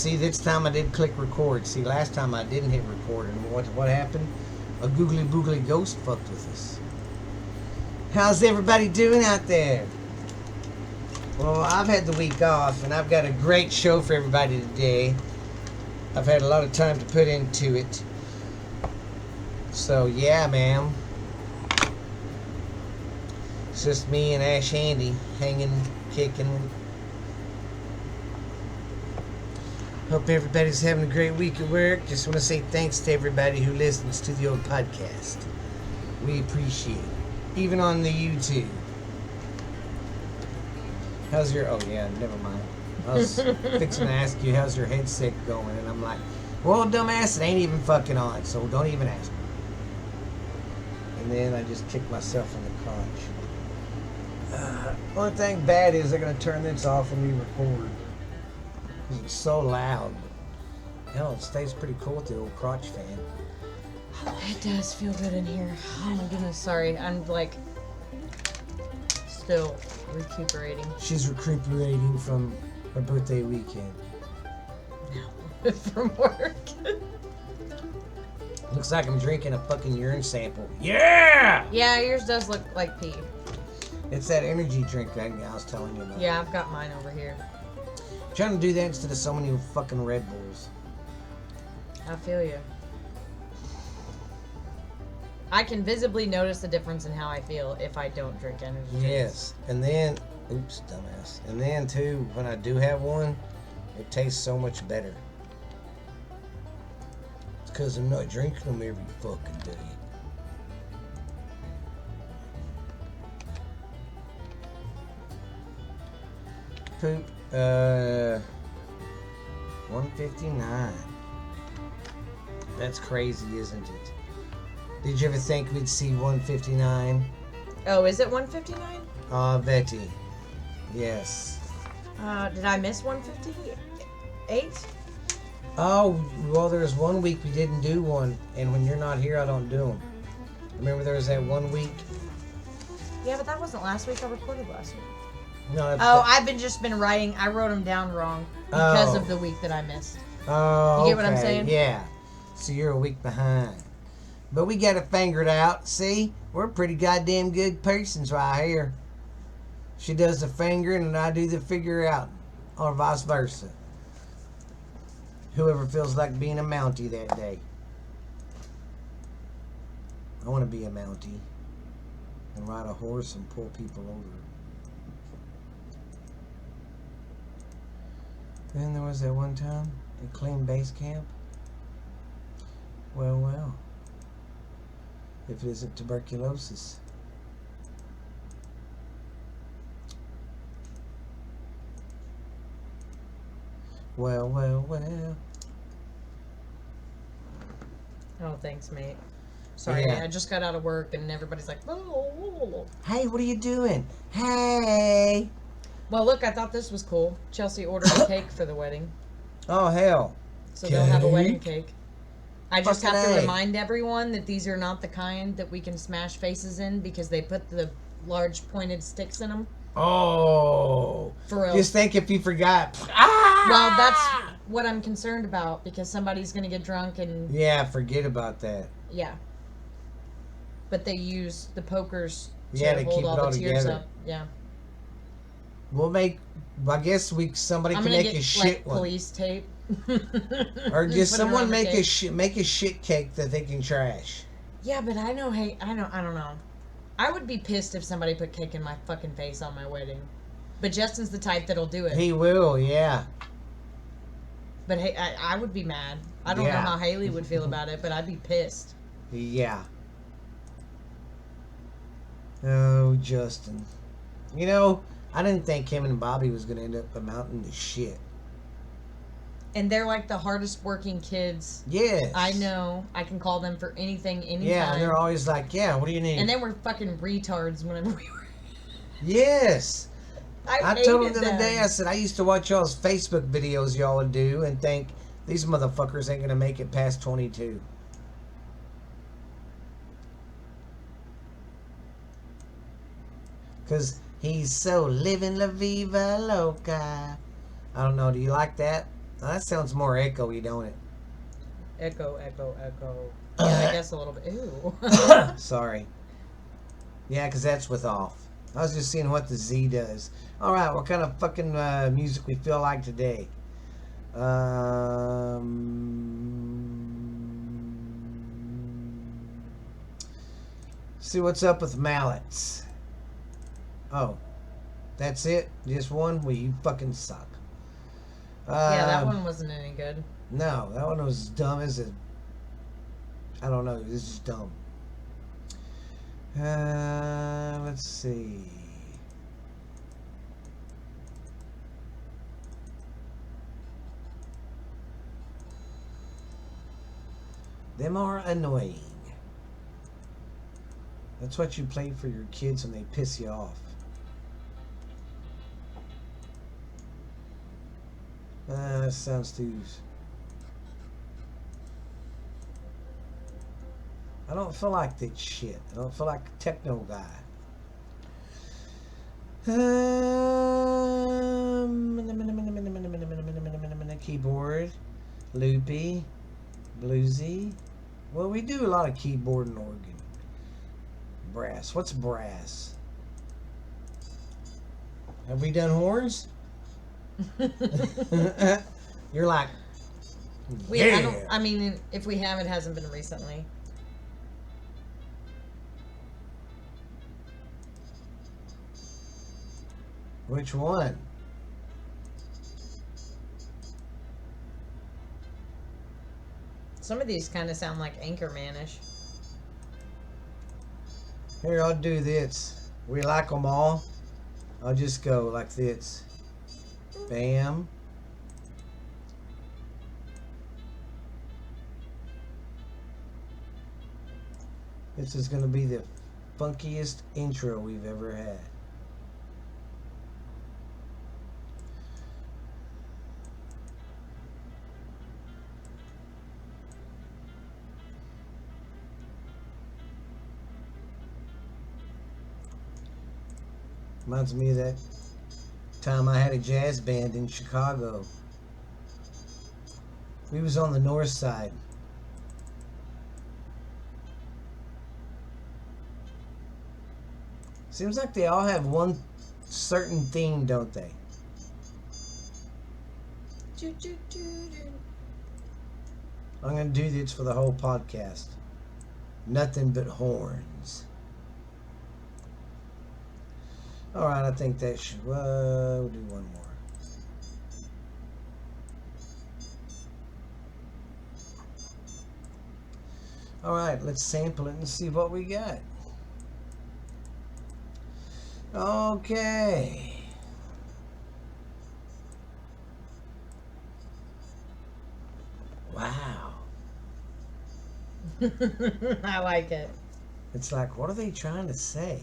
See, this time I did click record. See, last time I didn't hit record, and what happened? A googly boogly ghost fucked with us. How's everybody doing out there? Well, I've had the week off, and I've got a great show for everybody today. I've had a lot of time to put into it. So, yeah, ma'am. It's just me and Ash Handy hanging, kicking. Hope everybody's having a great week at work. Just want to say thanks to everybody who listens to the old podcast. We appreciate it. Even on the YouTube. How's your... Oh, yeah, never mind. I was fixing to ask you, how's your headset going? And I'm like, well, dumbass, it ain't even fucking on, so don't even ask me. And then I just kicked myself in the crotch. Only thing bad is they're going to turn this off when we record. Because it's so loud. Hell, it stays pretty cool with the old crotch fan. It does feel good in here. Oh my goodness, sorry. I'm like still recuperating. She's recuperating from her birthday weekend. No, from work. Looks like I'm drinking a fucking urine sample. Yeah! Yeah, yours does look like pee. It's that energy drink I was telling you about. Yeah, I've got mine over here. I'm trying to do that instead of so many fucking Red Bulls. I feel you. I can visibly notice the difference in how I feel if I don't drink energy drinks. Yes, and then, oops, dumbass. And then too, when I do have one, it tastes so much better. It's because I'm not drinking them every fucking day. Poop. 159. That's crazy, isn't it? Did you ever think we'd see 159? Oh, is it 159? Betty. Yes. Did I miss 158? Oh, well, there was one week we didn't do one, and when you're not here, I don't do them. Remember there was that 1 week? Yeah, but that wasn't last week. I recorded last week. No. I've just been writing. I wrote them down wrong because of the week that I missed. Oh, you get what I'm saying? Yeah. So you're a week behind. But we got it fingered out. See? We're pretty goddamn good persons right here. She does the fingering and I do the figure out. Or vice versa. Whoever feels like being a Mountie that day. I want to be a Mountie. And ride a horse and pull people over. Then there was that one time at Clean Base Camp. Well. If it isn't tuberculosis. Well. Oh, thanks, mate. Sorry, Yeah. I just got out of work and everybody's like, oh. Hey, what are you doing? Hey! Well, look, I thought this was cool. Chelsea ordered a cake for the wedding. Oh, hell. So they'll have a wedding cake. I just Fucking have to A. remind everyone that these are not the kind that we can smash faces in because they put the large pointed sticks in them. Oh. For real. Just think if you forgot. Well, that's what I'm concerned about because somebody's going to get drunk and... Yeah, forget about that. Yeah. But they use the pokers to Yeah, to hold keep all it all the tears together. up. Yeah. We'll make... I guess somebody I'm can gonna make get, a shit like, one. police tape. Or just Put it someone around the make cake. make a shit cake that they can trash. Yeah, but I don't know. I would be pissed if somebody put cake in my fucking face on my wedding. But Justin's the type that'll do it. He will, yeah. But hey, I would be mad. I don't know how Haley would feel about it, but I'd be pissed. Yeah. Oh, Justin. You know, I didn't think him and Bobby was going to end up amounting to shit. And they're like the hardest working kids. Yes. I know. I can call them for anything, anytime. Yeah, and they're always like, yeah, what do you need? And they were fucking retards whenever we were... Yes. I told them the other them. day, I said, I used to watch y'all's Facebook videos y'all would do and think, these motherfuckers ain't going to make it past 22. Because he's so living la viva loca. I don't know, do you like that? Now, that sounds more echoey, don't it? Echo, echo, echo. Yeah, I guess a little bit. Ew. Sorry. Yeah, because that's with off. I was just seeing what the Z does. All right, what kind of fucking music we feel like today? See what's up with mallets. Oh, that's it? Just one? Well, you fucking suck. Yeah, that one wasn't any good. No, that one was dumb as a... I don't know. This is dumb. Let's see. Them are annoying. That's what you play for your kids when they piss you off. That sounds too... I don't feel like that shit. I don't feel like a techno guy. Keyboard, loopy, bluesy. Well, we do a lot of keyboard and organ. Brass. What's brass? Have we done horns? You're like, yeah. I mean, if we have, it hasn't been recently. Which one? Some of these kind of sound like Anchorman-ish. Here, I'll do this. We like them all. I'll just go like this. Bam. This is going to be the funkiest intro we've ever had. Reminds me of that time I had a jazz band in Chicago. We was on the north side. Seems like they all have one certain theme, don't they? I'm going to do this for the whole podcast. Nothing but horns. Alright, I think that should... we'll do one more. Alright, let's sample it and see what we got. Okay. Wow. I like it. It's like, what are they trying to say?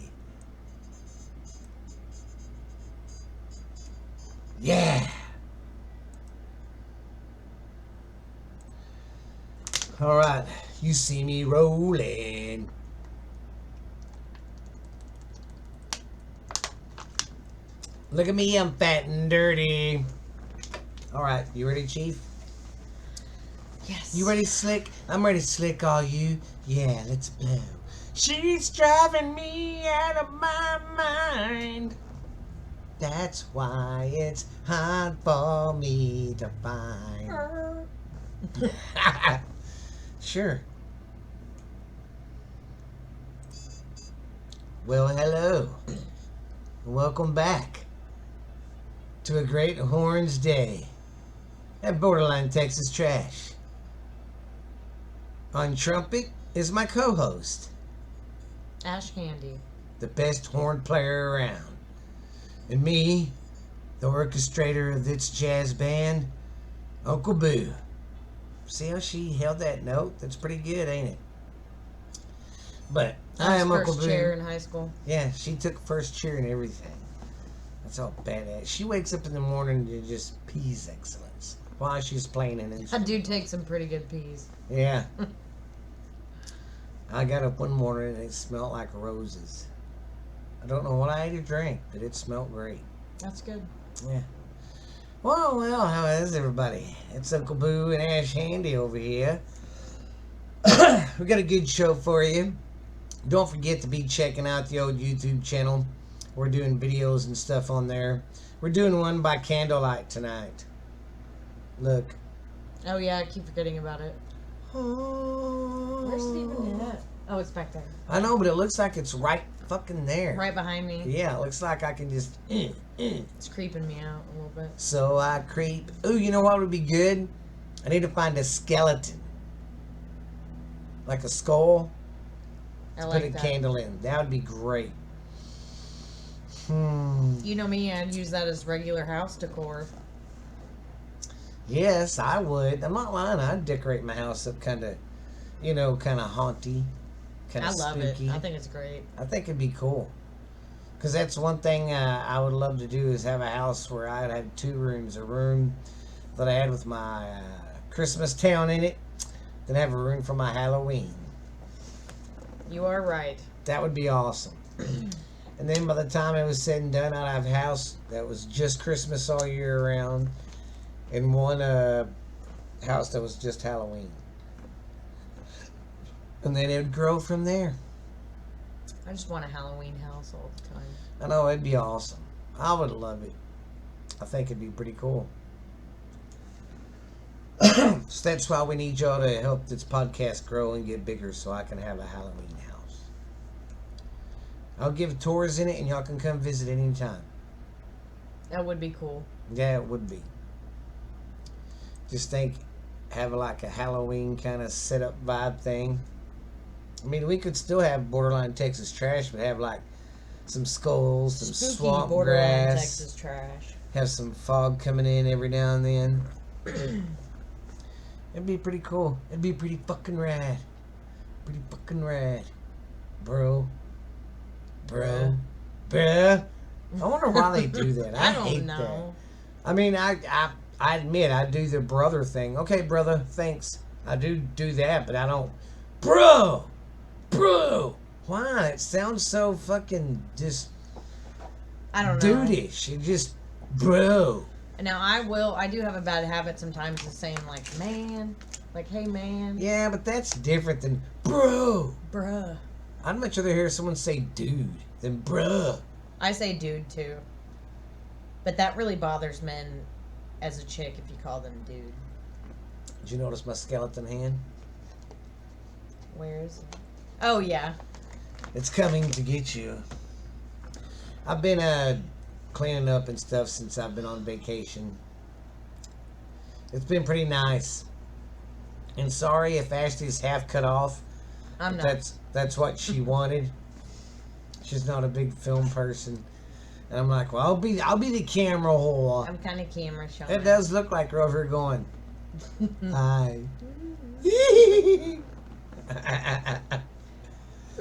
Yeah. All right. You see me rolling. Look at me, I'm fat and dirty. All right, you ready, Chief? Yes. You ready, Slick? I'm ready, Slick, are you? Yeah, let's blow. She's driving me out of my mind. That's why it's hard for me to find. Sure. Well, hello. Welcome back to a great Horns Day at Borderline Texas Trash. On trumpet is my co-host, Ash Candy. the best horn player around. And me, the orchestrator of this jazz band, Uncle Boo. See how she held that note? That's pretty good, ain't it? But I am Uncle Boo. First chair in high school. Yeah, she took first cheer and everything. That's all badass. She wakes up in the morning to just peas excellence while she's playing an I instrument. do take some pretty good peas. Yeah. I got up one morning and it smelled like roses. I don't know what I ate or drank, but it smelled great. That's good. Yeah. Well, how is everybody? It's Uncle Boo and Ash Handy over here. We got a good show for you. Don't forget to be checking out the old YouTube channel. We're doing videos and stuff on there. We're doing one by candlelight tonight. Look. Oh yeah, I keep forgetting about it. Where's it even at? Oh, it's back there. I know, but it looks like it's right fucking there. Right behind me. Yeah, it looks like I can just... It's creeping me out a little bit. So I creep. Ooh, you know what would be good? I need to find a skeleton. Like a skull. I To like put a that. candle in. That would be great. You know me, I'd use that as regular house decor. Yes, I would. I'm not lying. I'd decorate my house up kind of, kind of haunty. Kind I of love spooky. it. I think it's great. I think it'd be cool. Because that's one thing I would love to do is have a house where I'd have two rooms. A room that I had with my Christmas town in it. Then have a room for my Halloween. You are right. That would be awesome. And then by the time it was said and done, I'd have a house that was just Christmas all year round. And one house that was just Halloween. And then it would grow from there. I just want a Halloween house all the time. I know, it'd be awesome. I would love it. I think it'd be pretty cool. So that's why we need y'all to help this podcast grow and get bigger so I can have a Halloween house. I'll give tours in it and y'all can come visit anytime. That would be cool. Yeah, it would be. Just think, have like a Halloween kind of setup vibe thing. I mean, we could still have borderline Texas trash, but have like some skulls, some Spooky swamp borderline grass. Texas trash. Have some fog coming in every now and then. It'd be pretty cool. It'd be pretty fucking rad. Pretty fucking rad. Bro. I wonder why they do that. I don't hate know. that. I mean, I admit I do the brother thing. Okay, brother, thanks. I do that, but I don't. Bro. Why? It sounds so fucking just I don't know. dudeish. You just bro. Now I do have a bad habit sometimes of saying like man, like hey man. Yeah, but that's different than bro. Bruh. I'd much rather hear someone say dude than bruh. I say dude too. But that really bothers men as a chick if you call them dude. Did you notice my skeleton hand? Where is it? Oh yeah. It's coming to get you. I've been cleaning up and stuff since I've been on vacation. It's been pretty nice. And sorry if Ashley's half cut off. I'm but not. That's what she wanted. She's not a big film person. And I'm like, well, I'll be the camera whore. I'm kind of camera shy. It does look like we're over here going. Hi.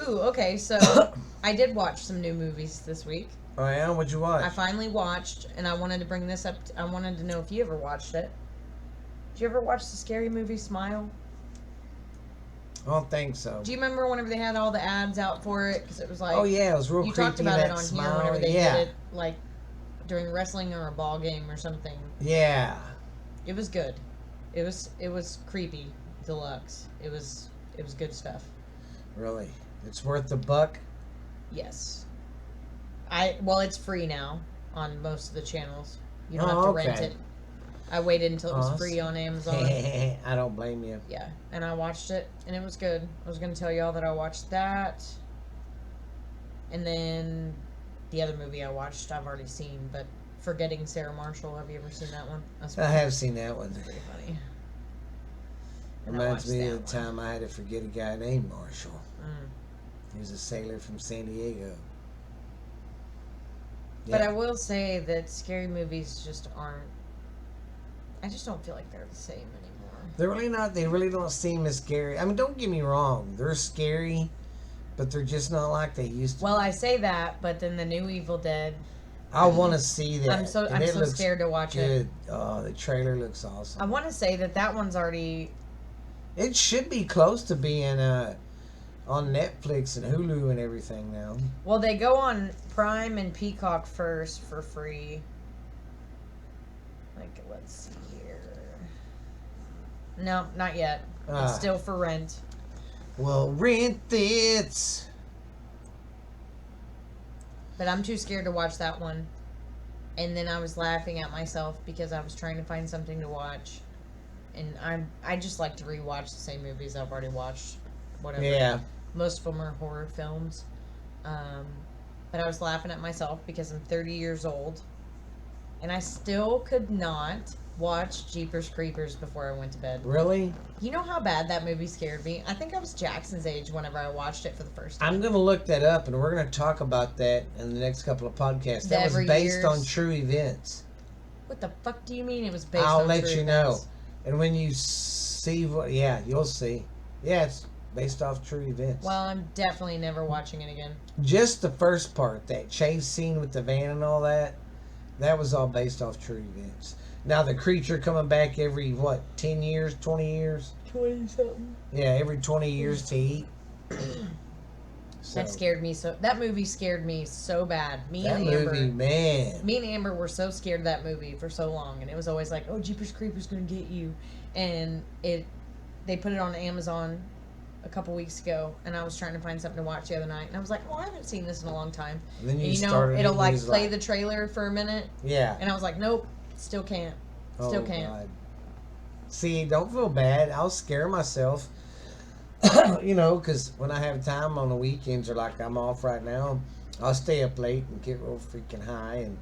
Ooh, okay, so I did watch some new movies this week. Oh yeah, what'd you watch? I finally watched, and I wanted to bring this up. I wanted to know if you ever watched it. Did you ever watch the scary movie Smile? I don't think so. Do you remember whenever they had all the ads out for it? Because it was like, Oh yeah, it was real you creepy. talked about it that on smile. here whenever they yeah. did it, like during wrestling or a ball game or something. Yeah. It was good. It was creepy deluxe. It was good stuff. Really, it's worth the buck. Yes. It's free now on most of the channels. You don't have to rent it. I waited until it was free on Amazon. I don't blame you. Yeah, and I watched it, and it was good. I was going to tell y'all that I watched that. And then the other movie I watched, I've already seen, but Forgetting Sarah Marshall. Have you ever seen that one? That's I have seen that one. pretty funny. And I Reminds watched me that of the one. time I had to forget a guy named Marshall. Mm. He was a sailor from San Diego. But Yeah. I will say that scary movies just aren't. I just don't feel like they're the same anymore. They're really not. They really don't seem as scary. I mean, don't get me wrong. They're scary, but they're just not like they used to. Well, I say that, but then the new Evil Dead. I want to see that. I'm so and it looks scared to watch it. good. Oh, the trailer looks I awesome. want to say that one's already. It should be close to being on Netflix and Hulu and everything now. Well, they go on Prime and Peacock first for free. Like, let's see here. No, not yet. Ah. It's still for rent. Well, rent it. But I'm too scared to watch that one. And then I was laughing at myself because I was trying to find something to watch. And I just like to rewatch the same movies I've already watched. Whatever. Yeah. Most of them are horror films. But I was laughing at myself because I'm 30 years old. And I still could not watch Jeepers Creepers before I went to bed. Really? You know how bad that movie scared me? I think I was Jackson's age whenever I watched it for the first time. I'm going to look that up, and we're going to talk about that in the next couple of podcasts. That was based on true events. What the fuck do you mean it was based on I'll true let events? you know. And when you see what... Yeah, you'll see. Yeah, it's based off true events. Well, I'm definitely never watching it again. Just the first part, that chase scene with the van and all that, that was all based off true events. Now, the creature coming back every, 10 years, 20 years? 20-something. Yeah, every 20 years to eat. That scared me so... That movie scared me so bad. Me and Amber were so scared of that movie for so long. And it was always like, oh, Jeepers Creepers gonna get you. And they put it on Amazon a couple weeks ago. And I was trying to find something to watch the other night. And I was like, well, I haven't seen this in a long time. And then it'll play the trailer for a minute. Yeah. And I was like, nope. Still can't. Still can't. God. See, don't feel bad. I'll scare myself. Because when I have time on the weekends or like I'm off right now, I'll stay up late and get real freaking high and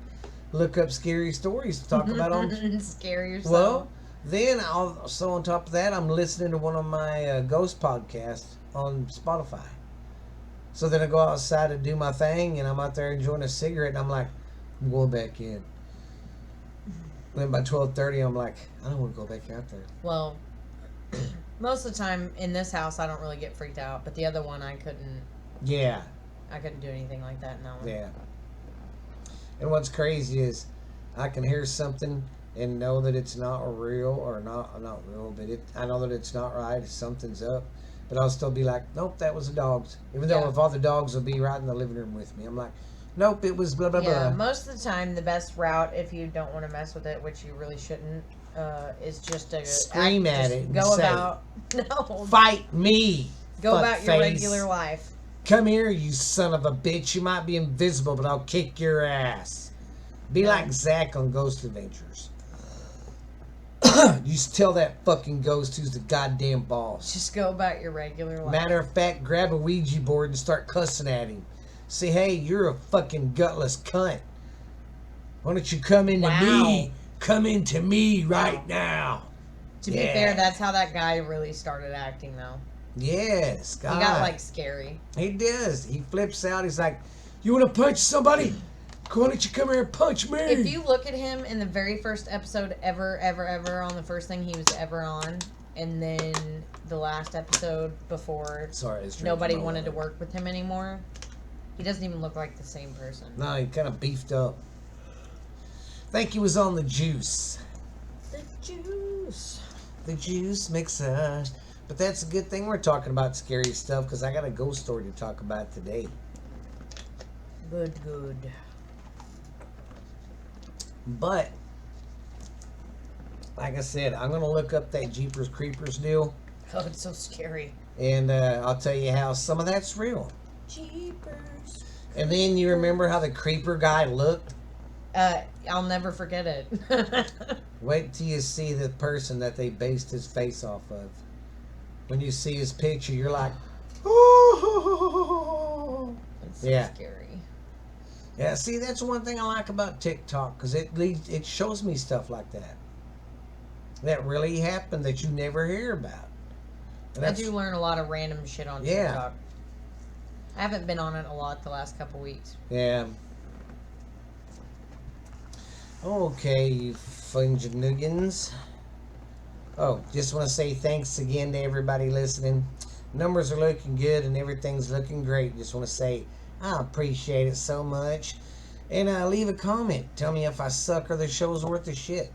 look up scary stories to talk about on. Scare yourself. Well, then so on top of that, I'm listening to one of my ghost podcasts on Spotify. So then I go outside to do my thing, and I'm out there enjoying a cigarette, and I'm like, I'm going back in. Then by 12:30, I'm like, I don't want to go back out there. Well, most of the time in this house, I don't really get freaked out. But the other one, I couldn't. Yeah. I couldn't do anything like that in that one. Yeah. And what's crazy is I can hear something and know that it's not real or not real, but I know that it's not right. Something's up. But I'll still be like, nope, that was the dogs. Even though if all the dogs will be right in the living room with me. I'm like, nope, it was blah, blah, blah. Yeah, most of the time, the best route, if you don't want to mess with it, which you really shouldn't, is just to scream at it and go say, about, no, fight me. Go about your regular life. Come here, you son of a bitch. You might be invisible, but I'll kick your ass. Be like Zach on Ghost Adventures. You tell that fucking ghost who's the goddamn boss. Just go about your regular life. Matter of fact, grab a Ouija board and start cussing at him. Say, hey, you're a fucking gutless cunt. Why don't you come into me? Come into me right now. To be fair, that's how that guy really started acting, though. Yes, God. He got, like, scary. He does. He flips out. He's like, you want to punch somebody? Why don't you come here and punch me? If you look at him in the very first episode ever on the first thing he was ever on, and then the last episode before nobody wanted to work with him anymore, he doesn't even look like the same person. No, he kind of beefed up. I think he was on the juice. The juice. The juice mixer. But that's a good thing we're talking about scary stuff, because I got a ghost story to talk about today. Good. But, like I said, I'm going to look up that Jeepers Creepers deal. Oh, it's so scary. And I'll tell you how some of that's real. Jeepers. And then you remember how the creeper guy looked? I'll never forget it. Wait till you see the person that they based his face off of. When you see his picture, you're like, oh. It's so scary. Yeah, see, that's one thing I like about TikTok, because it shows me stuff like that. That really happened that you never hear about. I do learn a lot of random shit on TikTok. I haven't been on it a lot the last couple weeks. Yeah. Okay, you funginuggins. Oh, just want to say thanks again to everybody listening. Numbers are looking good and everything's looking great. Just want to say I appreciate it so much. And leave a comment. Tell me if I suck or the show's worth of shit.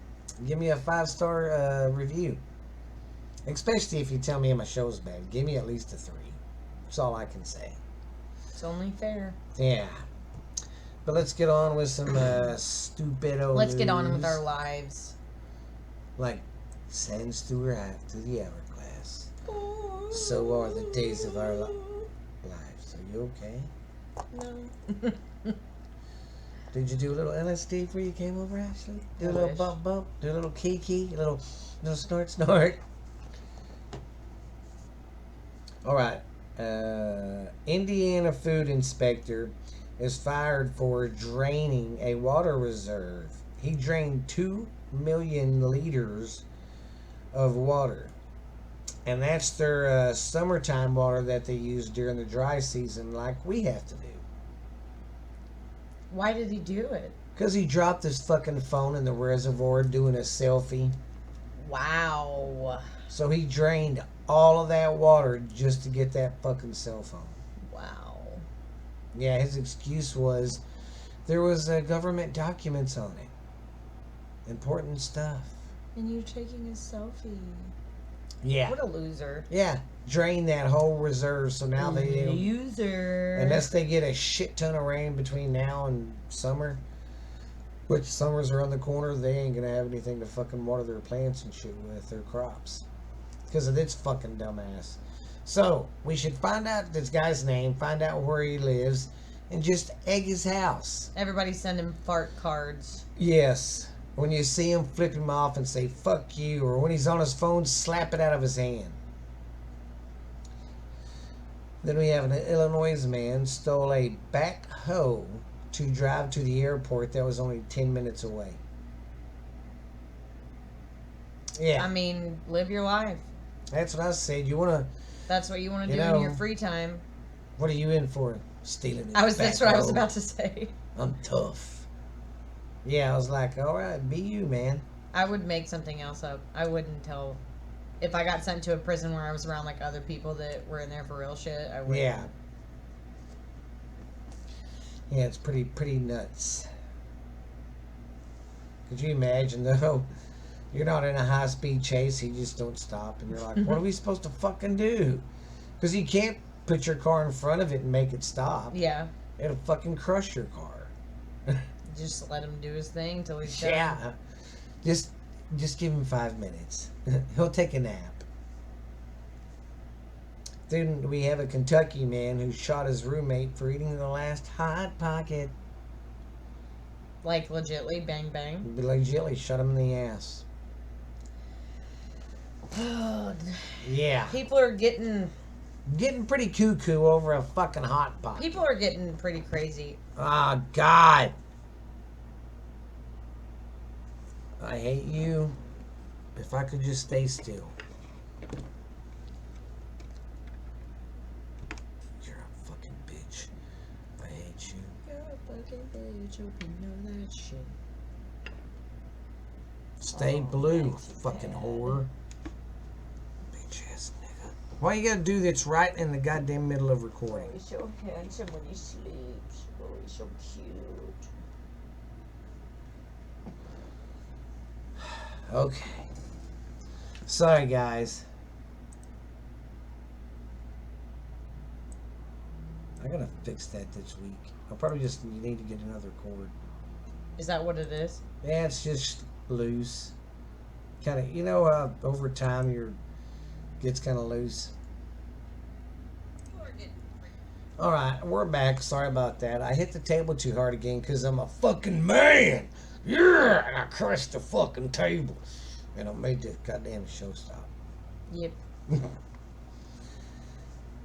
Give me a 5-star review. Especially if you tell me my show's bad. Give me at least a 3. That's all I can say. It's only fair. Yeah. But let's get on with some stupido Let's news. get on with our lives. Like sands through the hourglass. So are the days of our lives. Are you okay? No. Did you do a little LSD before you came over, Ashley? Do a I little wish. bump, do a little kiki, a little snort. All right. Indiana food inspector is fired for draining a water reserve. He drained 2 million liters of water. And that's their summertime water that they use during the dry season, like we have to do. Why did he do it? Because he dropped his fucking phone in the reservoir doing a selfie. Wow. So he drained all of that water just to get that fucking cell phone. Wow. Yeah, his excuse was there was government documents on it. Important stuff. And you taking a selfie. Yeah. What a loser. Yeah. Drain that whole reserve so now they Loser. unless they get a shit ton of rain between now and summer, which summer's around the corner, they ain't gonna have anything to fucking water their plants and shit with, their crops. Because of this fucking dumbass. So, we should find out this guy's name, find out where he lives, and just egg his house. Everybody send him fart cards. Yes. When you see him, flip him off and say, fuck you. Or when he's on his phone, slap it out of his hand. Then we have an Illinois man stole a backhoe to drive to the airport that was only 10 minutes away. Yeah. I mean, live your life. That's what I said. You want to... That's what you want to You do know, in your free time. What are you in for? Stealing a That's what I was backhoe? about to say. I'm tough. Yeah, I was like, all right, be you, man. I would make something else up. I wouldn't tell. If I got sent to a prison where I was around like other people that were in there for real shit, I would. Yeah. Yeah, it's pretty nuts. Could you imagine though? You're not in a high-speed chase, you just don't stop, and you're like, what are we supposed to fucking do? Because you can't put your car in front of it and make it stop. Yeah. It'll fucking crush your car. Just let him do his thing till he's done. Yeah. Just give him 5 minutes. He'll take a nap. Then we have a Kentucky man who shot his roommate for eating the last Hot Pocket. Like legitly, bang bang. Legitly shot him in the ass. Yeah. People are getting Getting pretty cuckoo over a fucking Hot Pocket. People are getting pretty crazy. Oh, God. I hate you. If I could just stay still. You're a fucking bitch. I hate you. You're a fucking bitch. Hope you know that shit. Stay blue, fucking whore. Bitch ass nigga. Why you gotta do this right in the goddamn middle of recording? He's so handsome when he sleeps. Oh, he's so cute. Okay. Sorry, guys. I gotta fix that this week. I'll probably just need to get another cord. Is that what it is? Yeah, it's just loose. Kind of, you know, over time gets kind of loose. All right, we're back. Sorry about that. I hit the table too hard again because I'm a fucking man. Yeah, and I crushed the fucking table, and I made the goddamn show stop. Yep.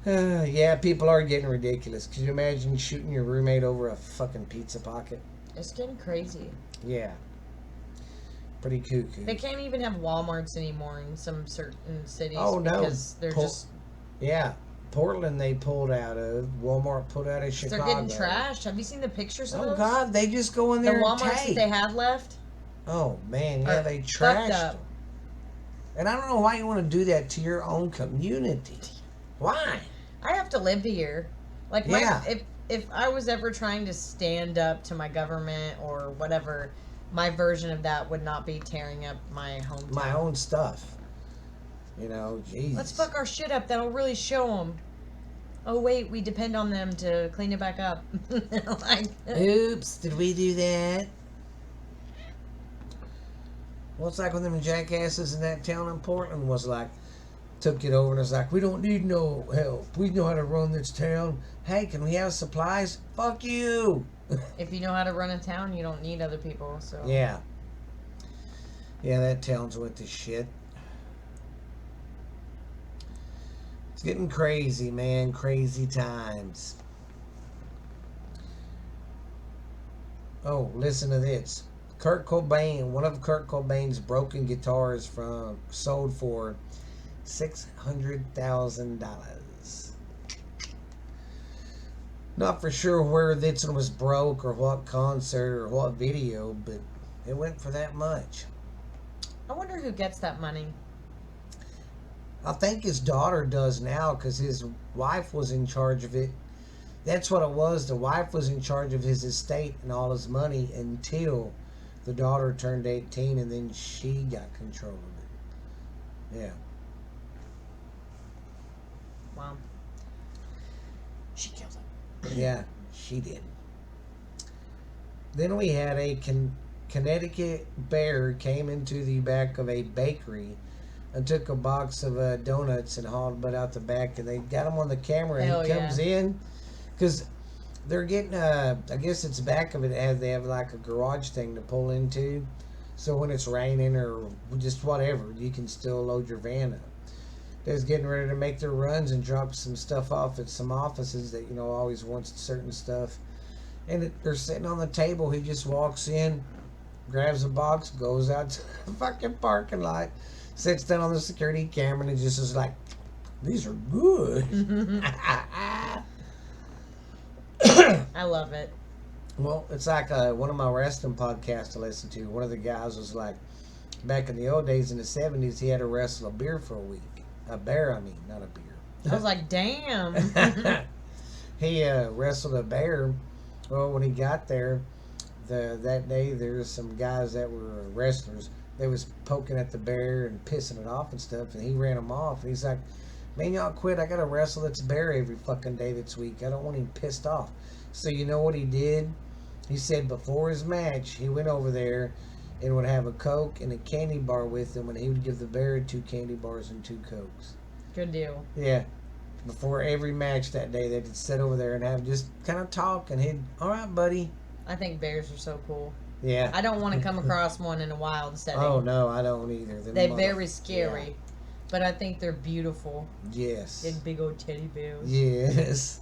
Yeah, people are getting ridiculous. Could you imagine shooting your roommate over a fucking pizza pocket? It's getting crazy. Yeah. Pretty cuckoo. They can't even have Walmarts anymore in some certain cities. Oh, no. Because they're just... Yeah. Portland they pulled out of. Walmart pulled out of Chicago. They're getting trashed. Have you seen the pictures of Oh, those? God. They just go in The there and Walmarts that take. they had left? Oh, man. Yeah, are they fucked trashed up. them. And I don't know why you want to do that to your own community. Why? I have to live here. Like, Yeah. if I was ever trying to stand up to my government or whatever, my version of that would not be tearing up my hometown. My own stuff. You know, jeez. Let's fuck our shit up. That'll really show them. Oh, wait, we depend on them to clean it back up. Like, Oops, did we do that? Well, it's like when them jackasses in that town in Portland was like, took it over and was like, we don't need no help. We know how to run this town. Hey, can we have supplies? Fuck you. If you know how to run a town, you don't need other people. So Yeah. Yeah, that town's went to shit. It's getting crazy, man. Crazy times. Oh, listen to this. Kurt Cobain, one of Kurt Cobain's broken guitars sold for $600,000. Not for sure where this one was broke or what concert or what video, but it went for that much. I wonder who gets that money. I think his daughter does now because his wife was in charge of it. That's what it was. The wife was in charge of his estate and all his money until the daughter turned 18, and then she got control of it. Yeah. Wow. She killed him. Yeah, she did. Then we had a Connecticut bear came into the back of a bakery and took a box of donuts and hauled butt out the back, and they got him on the camera. And Hell he comes yeah. in because they're getting I guess it's back of it as they have like a garage thing to pull into, so when it's raining or just whatever, you can still load your van up. They're getting ready to make their runs and drop some stuff off at some offices that always wants certain stuff, and they're sitting on the table. He just walks in, grabs a box, goes out to the fucking parking lot, sits down on the security camera, and just is like, these are good. I love it. Well, it's like one of my wrestling podcasts I listen to. One of the guys was like, back in the old days in the 70s, he had to wrestle a beer for a week. A bear, I mean, not a beer. I was like, damn. He wrestled a bear. Well, when he got there, that day, there was some guys that were wrestlers. They was poking at the bear and pissing it off and stuff, and he ran them off. And he's like, man, y'all quit. I got to wrestle this bear every fucking day this week. I don't want him pissed off. So you know what he did? He said before his match, he went over there and would have a Coke and a candy bar with him, and he would give the bear 2 candy bars and 2 Cokes. Good deal. Yeah. Before every match that day, they'd sit over there and have just kind of talk, and he'd, all right, buddy. I think bears are so cool. Yeah. I don't want to come across one in a wild setting. Oh, no, I don't either. They're very scary. Yeah. But I think they're beautiful. Yes. They're big old teddy bears. Yes.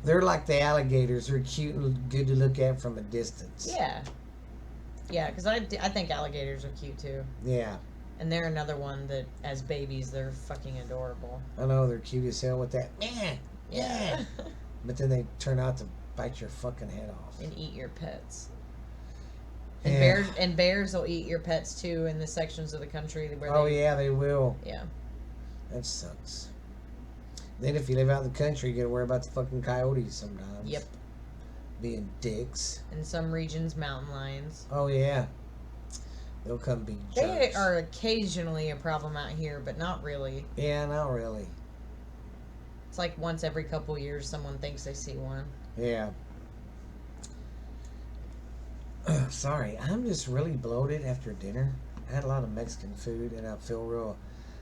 They're like the alligators. They're cute and good to look at from a distance. Yeah. Yeah, because I think alligators are cute too. Yeah. And they're another one that, as babies, they're fucking adorable. I know, they're cute as hell with that. Yeah. But then they turn out to bite your fucking head off. And eat your pets. And bears will eat your pets too in the sections of the country where yeah, they will. Yeah. That sucks. Then if you live out in the country, you gotta worry about the fucking coyotes sometimes. Yep. Being dicks. In some regions, mountain lions. Oh yeah. They'll come be jerks. They are occasionally a problem out here, but not really. Yeah, not really. It's like once every couple years someone thinks they see one. Yeah. Sorry, I'm just really bloated after dinner. I had a lot of Mexican food, and I feel real...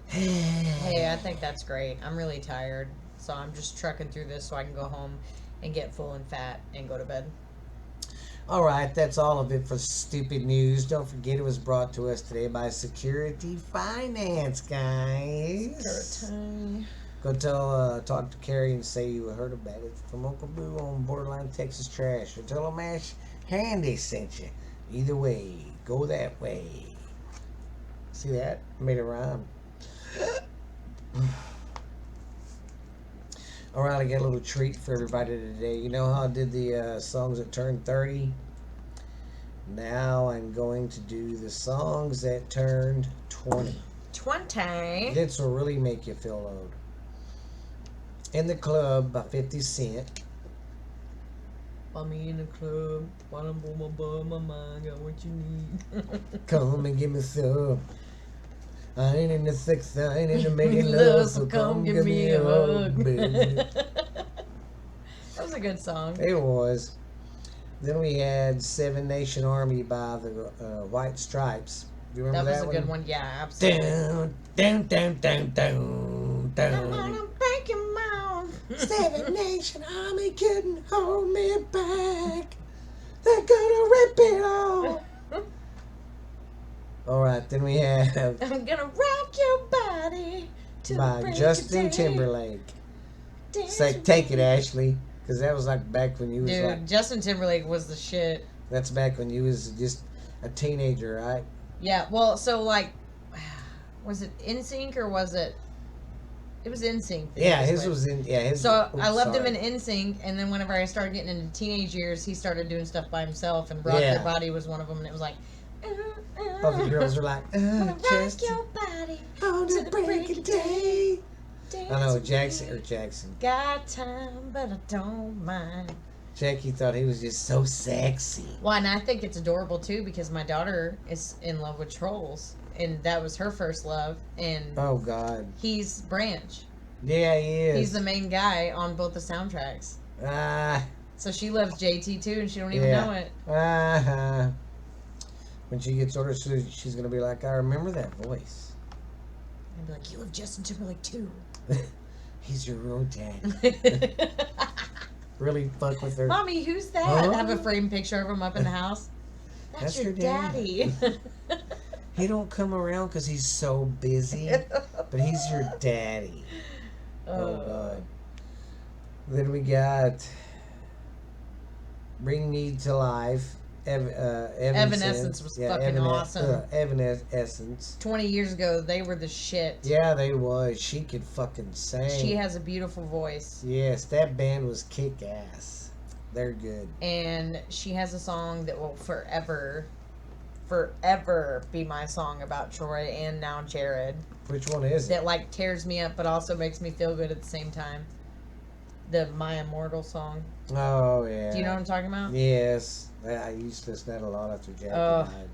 Hey, I think that's great. I'm really tired, so I'm just trucking through this so I can go home and get full and fat and go to bed. All right, that's all of it for Stupid News. Don't forget it was brought to us today by Security Finance, guys. Go talk to Carrie and say you heard about it from Uncle Boo on Borderline Texas Trash. Or tell him Ash Handy sent you. Either way, go that way. See that? Made a rhyme. Alright, I got a little treat for everybody today. You know how I did the songs that turned 30? Now I'm going to do the songs that turned 20. 20? This will really make you feel old. In the Club by 50 Cent. Find me in the club, while I'm on my mind, got what you need. Come and give me some. I ain't in the sex, I ain't in the making love, so come give me a hug, baby. That was a good song. It was. Then we had Seven Nation Army by the White Stripes. Do you remember That was that a good one. Yeah, absolutely. Down, down, down, down, down, I'm gonna down. break your mouth. Seven Nation Army couldn't hold me back. They're gonna rip it all. All right, then we have I'm gonna rock your body till the by break Justin of day. Timberlake. Dance Say, with take it, me. Ashley, because that was like back when you was Dude, like. Justin Timberlake was the shit. That's back when you was just a teenager, right? Yeah, well, so like, was it NSYNC or was it? It was NSYNC. Yeah, his was in. Yeah, his. So oops, I loved sorry. him in NSYNC, and then whenever I started getting into teenage years, he started doing stuff by himself, and Rock Yeah. Your Body was one of them, and it was like. All the girls are like, Wanna rock just your body on to the break of day. dance I know with Jackson me. or Jackson. Got time, but I don't mind. Jackie thought he was just so sexy. Well, and I think it's adorable too because my daughter is in love with trolls, and that was her first love. And Oh God. he's Branch. Yeah, he is. He's the main guy on both the soundtracks. Ah, So she loves JT too, and she don't even Yeah. know it. When she gets older, she's gonna be like, I remember that voice. I'd be like, you love Justin Timberlake too. He's your real dad. Really fuck with her. Mommy, who's that? Huh? I have a framed picture of him up in the house. That's your your dad. daddy. He don't come around because he's so busy, but he's your daddy. Oh God. Then we got Bring Me to Life. Evanescence was fucking awesome. Evanescence. 20 years ago, they were the shit. Yeah, they was. She could fucking sing. She has a beautiful voice. Yes, that band was kick ass. They're good. And she has a song that will forever be my song about Troy and now Jared. Which one is it? That like tears me up but also makes me feel good at the same time. The My Immortal song. Oh yeah. Do you know what I'm talking about? Yes. I used to listen to that a lot after Jackie Oh. died.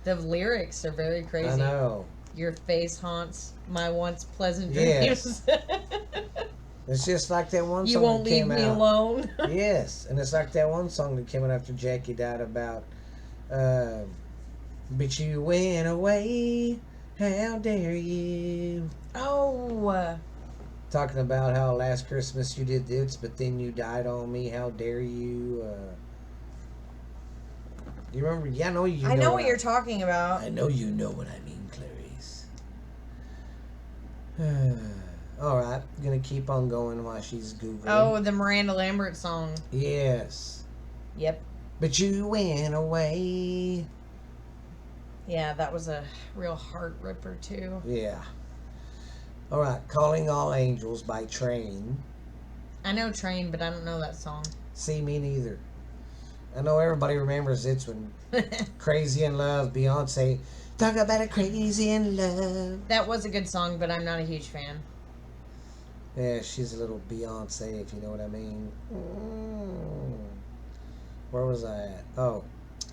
The lyrics are very crazy. I know. Your face haunts my once pleasant Yes. dreams. It's just like that one You song won't that leave came me out. alone. Yes, and it's like that one song that came out after Jackie died about, but you went away, how dare you? Oh, Talking about how last Christmas you did this, but then you died on me, how dare you? You remember? Yeah, I know you. I know what you're talking about. I know you know what I mean, Clarice. All right, gonna keep on going while she's googling. Oh, the Miranda Lambert song. Yes. Yep. But you went away. Yeah, that was a real heart ripper too. Yeah. All right, Calling All Angels by Train. I know Train, but I don't know that song. See, me neither. I know everybody remembers it's when Crazy in Love, Beyonce. Talk about a crazy in love. That was a good song, but I'm not a huge fan. Yeah, she's a little Beyonce, if you know what I mean. Where was I at? Oh,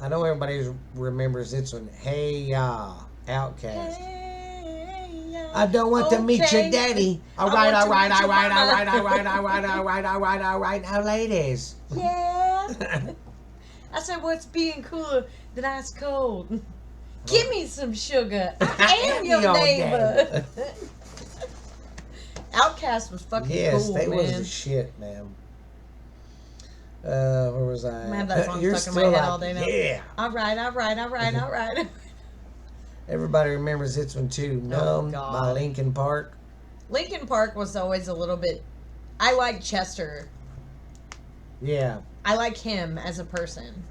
I know everybody remembers this one. Hey Ya, Outcast. Hey, I don't want to meet your okay. daddy. I All right, want all to right, meet all your right, all mama. right, all right, all right, all right, all right, all right. Now, ladies. Yeah. I said, what's being cooler than ice cold? Give me some sugar. I am your neighbor. Outcast was fucking Yes, cool, they man. was the shit, man. Where was I? I'm gonna have that song You're stuck in my still head like, all day now. yeah. All right, all right, all right, all right. Everybody remembers this one too. Oh, Numb God. by Linkin Park. Linkin Park was always a little bit. I like Chester. Yeah. I like him as a person.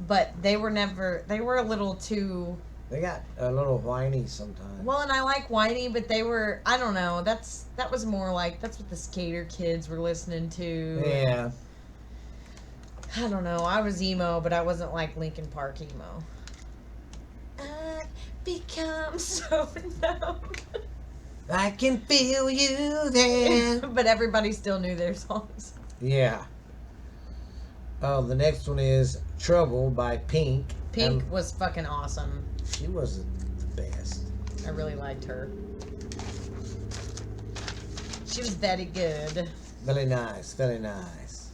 But they were never. They were a little too. They got a little whiny sometimes. Well, and I like whiny, but they were. I don't know. That was more like that's what the skater kids were listening to. Yeah. I don't know. I was emo, but I wasn't like Linkin Park emo. I become so numb. I can feel you there. But everybody still knew their songs. Yeah. Oh, the next one is Trouble by Pink. Pink was fucking awesome. She was the best. I really liked her. She was very good. Very nice, very nice.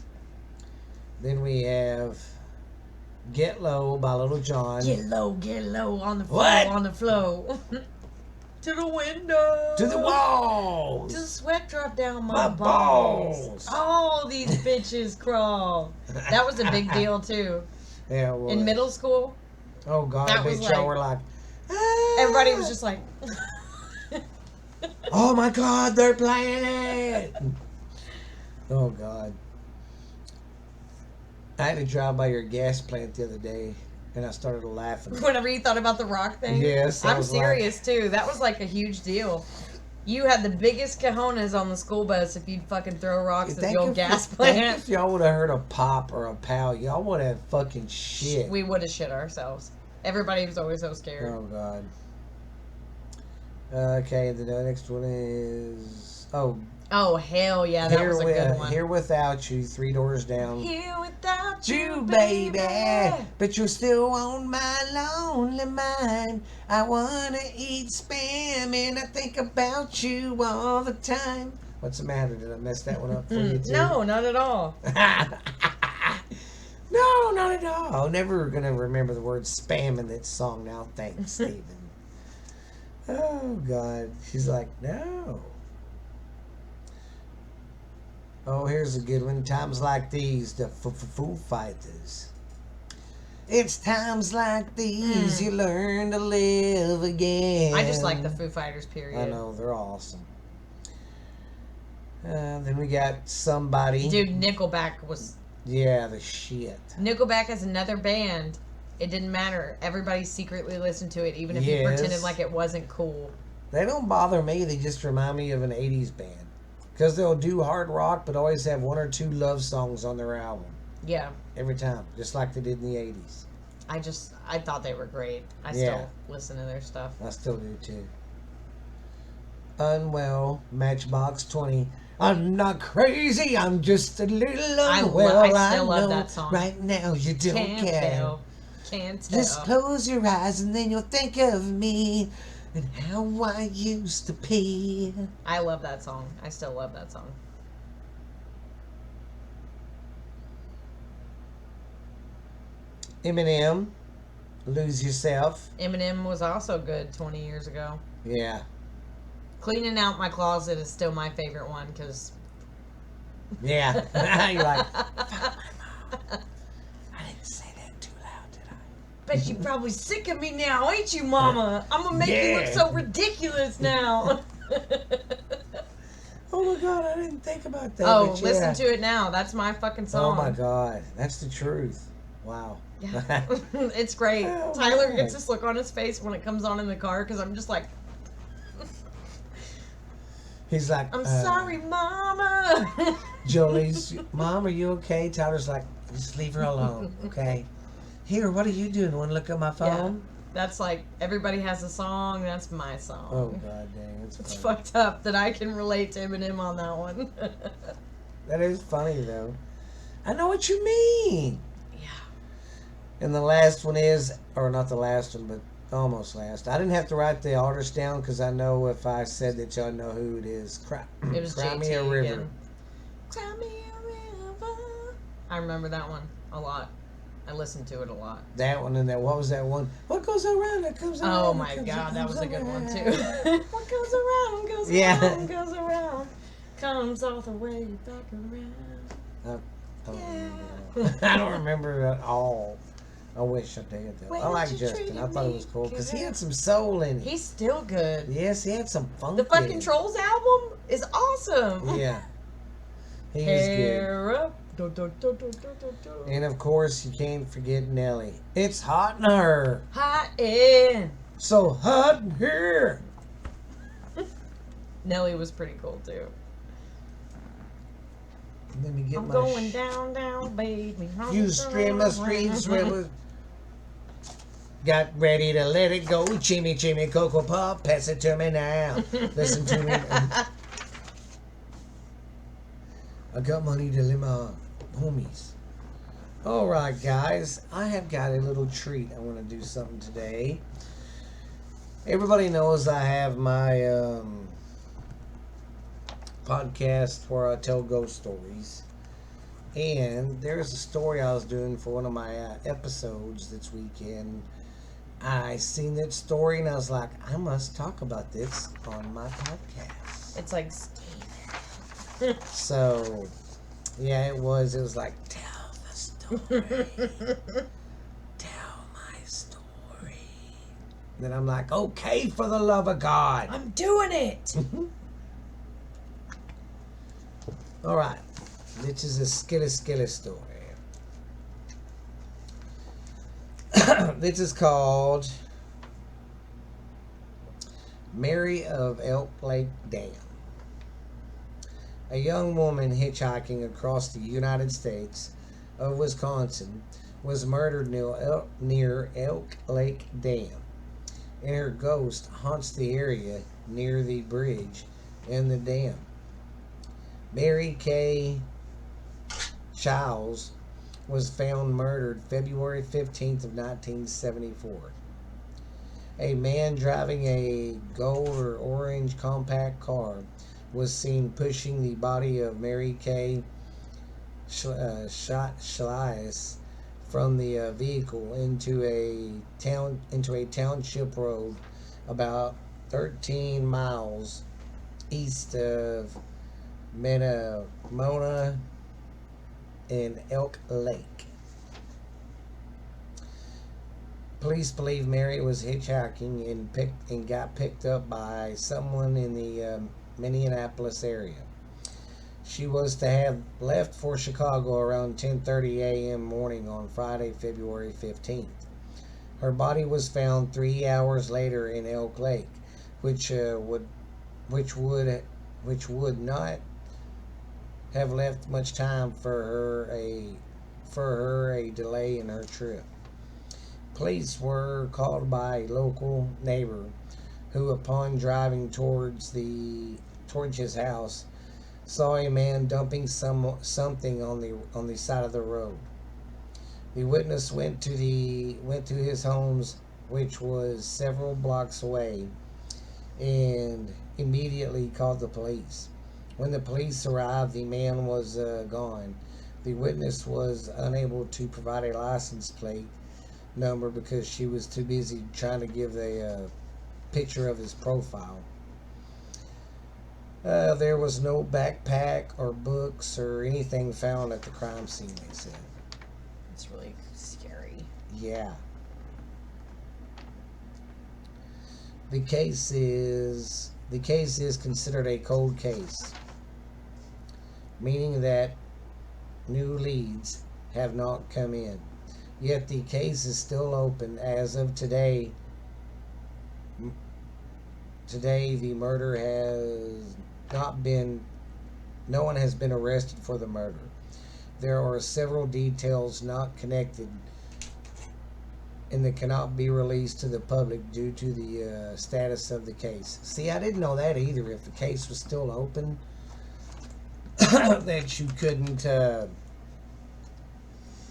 Then we have Get Low by Little John. Get low on the floor, What? on the flow. To the window. To the walls. Till sweat drop down My my balls. All these bitches crawl. That was a big deal too. Yeah, it was. In middle school, Oh, God, that I bet was y'all like- were like, "Ah." everybody was just like, Oh, my God, they're playing it. Oh, God. I had to drive by your gas plant the other day, and I started laughing. whenever you thought about the rock thing. Yes, I I'm was serious too. That was like a huge deal. You had the biggest cojones on the school bus if you'd fucking throw rocks at the old gas Think plant. if y'all would have heard a pop or a pow, y'all would have fucking shit. We would have shit ourselves. Everybody was always so scared. Oh, God. Okay, the next one is... Oh, hell yeah, that was a good one. Here Without You, Three Doors Down. Here without You, you, baby, baby. but you're still on my lonely mind. I wanna eat spam and I think about you all the time. What's the matter? Did I mess that one up for you too? No, not at all. No, not at all. I'm never gonna remember the word spam in that song now. Thanks, Stephen. Oh, God. She's like, no. Oh, here's a good one. Times like these, the Foo Fighters. It's times like these you learn to live again. I just like the Foo Fighters, period. I know, they're awesome. Then we got Somebody. Dude, Nickelback was... Yeah, the shit. Nickelback is another band. It didn't matter. Everybody secretly listened to it, even if you Yes. pretended like it wasn't cool. They don't bother me. They just remind me of an 80s band. Because they'll do hard rock, but always have one or two love songs on their album. Yeah. Every time. Just like they did in the 80s. I thought they were great. I Yeah. still listen to their stuff. I still do too. Unwell, Matchbox 20. I'm not crazy, I'm just a little unwell. I still love know that song. Right now you don't Can't care. tell. Can't tell. Just close your eyes and then you'll think of me and how I used to be. I love that song. I still love that song. Eminem, Lose Yourself. Eminem was also good 20 years ago. Yeah. Cleaning Out My Closet is still my favorite one because... Yeah. You're like, fuck my mom. I didn't say that too loud, did I? Bet you're probably sick of me now, ain't you, Mama? I'm gonna make you look Yeah. so ridiculous now. Oh my God, I didn't think about that. Oh, but listen yeah. to it now. That's my fucking song. Oh my God, that's the truth. Wow. Yeah. It's great. Oh, Tyler man. gets this look on his face when it comes on in the car because I'm just like, He's like, I'm sorry, Mama. Jolie's, Mom, are you okay? Tyler's like, just leave her alone, okay? Here, what are you doing? Want to look at my phone? That's like, everybody has a song. That's my song. Oh, God dang. It's funny. fucked up that I can relate to Eminem on that one. That is funny, though. I know what you mean. Yeah. And the last one is, or not the last one, but almost last. I didn't have to write the artist down because I know if I said that y'all know who it is. It was Cry Me JT a River. again. Cry me a river. I remember that one a lot. I listened to it a lot. That one and that, what was that one? What goes around, it comes around. Oh it my comes God, that around, was a good one around. too. What goes around, goes Yeah. around, goes around, comes all the way back around. I don't Yeah. remember. I don't remember at all. I wish I did though. Way I like that you Justin. I treated thought it me, was cool because he girl. had some soul in it. He's still good. Yes, he had some funk. The fucking Trolls album is awesome. Yeah. He is good. Hair up. Do, do, do, do, do, do, do. And of course, you can't forget Nelly. It's hot in her. Hot in. So hot in here. Nelly was pretty cool too. Let me get I'm my going down, down, baby. You streamer, stream swimmer. Got ready to let it go. Chimmy, chimmy, cocoa pop. Pass it to me now. Listen to me. I got money to live my homies. All right, guys. I have got a little treat. I want to do something today. Everybody knows I have my podcast where I tell ghost stories. And there's a story I was doing for one of my episodes this weekend. I seen that story and I was like, I must talk about this on my podcast. It's like So, yeah, it was. It was like, tell the story. Tell my story. Then I'm like, okay, for the love of God. I'm doing it. All right. This is a skilly story. This is called Mary of Elk Lake Dam. A young woman hitchhiking across the United States of Wisconsin was murdered near Elk Lake Dam, and her ghost haunts the area near the bridge and the dam. Mary K. Childs was found murdered February 15th of 1974. A man driving a gold or orange compact car was seen pushing the body of Mary K. Schliess from the vehicle into a township road about 13 miles east of Mona in Elk Lake. Police believe Mary was hitchhiking and got picked up by someone in the Minneapolis area. She was to have left for Chicago around 10:30 a.m. morning on Friday, February 15th. Her body was found 3 hours later in Elk Lake, which would not have left much time for her a delay in her trip. Police were called by a local neighbor who, upon driving towards his house, saw a man dumping something on the side of the road. The witness went to his homes, which was several blocks away, and immediately called the police. When the police arrived, the man was gone. The witness was unable to provide a license plate number because she was too busy trying to give a picture of his profile. There was no backpack or books or anything found at the crime scene, they said. It's really scary. Yeah. The case is considered a cold case, meaning that new leads have not come in. Yet the case is still open as of today. Today, the murder has not been, no one has been arrested for the murder. There are several details not connected and that cannot be released to the public due to the status of the case. See, I didn't know that either. If the case was still open, that you couldn't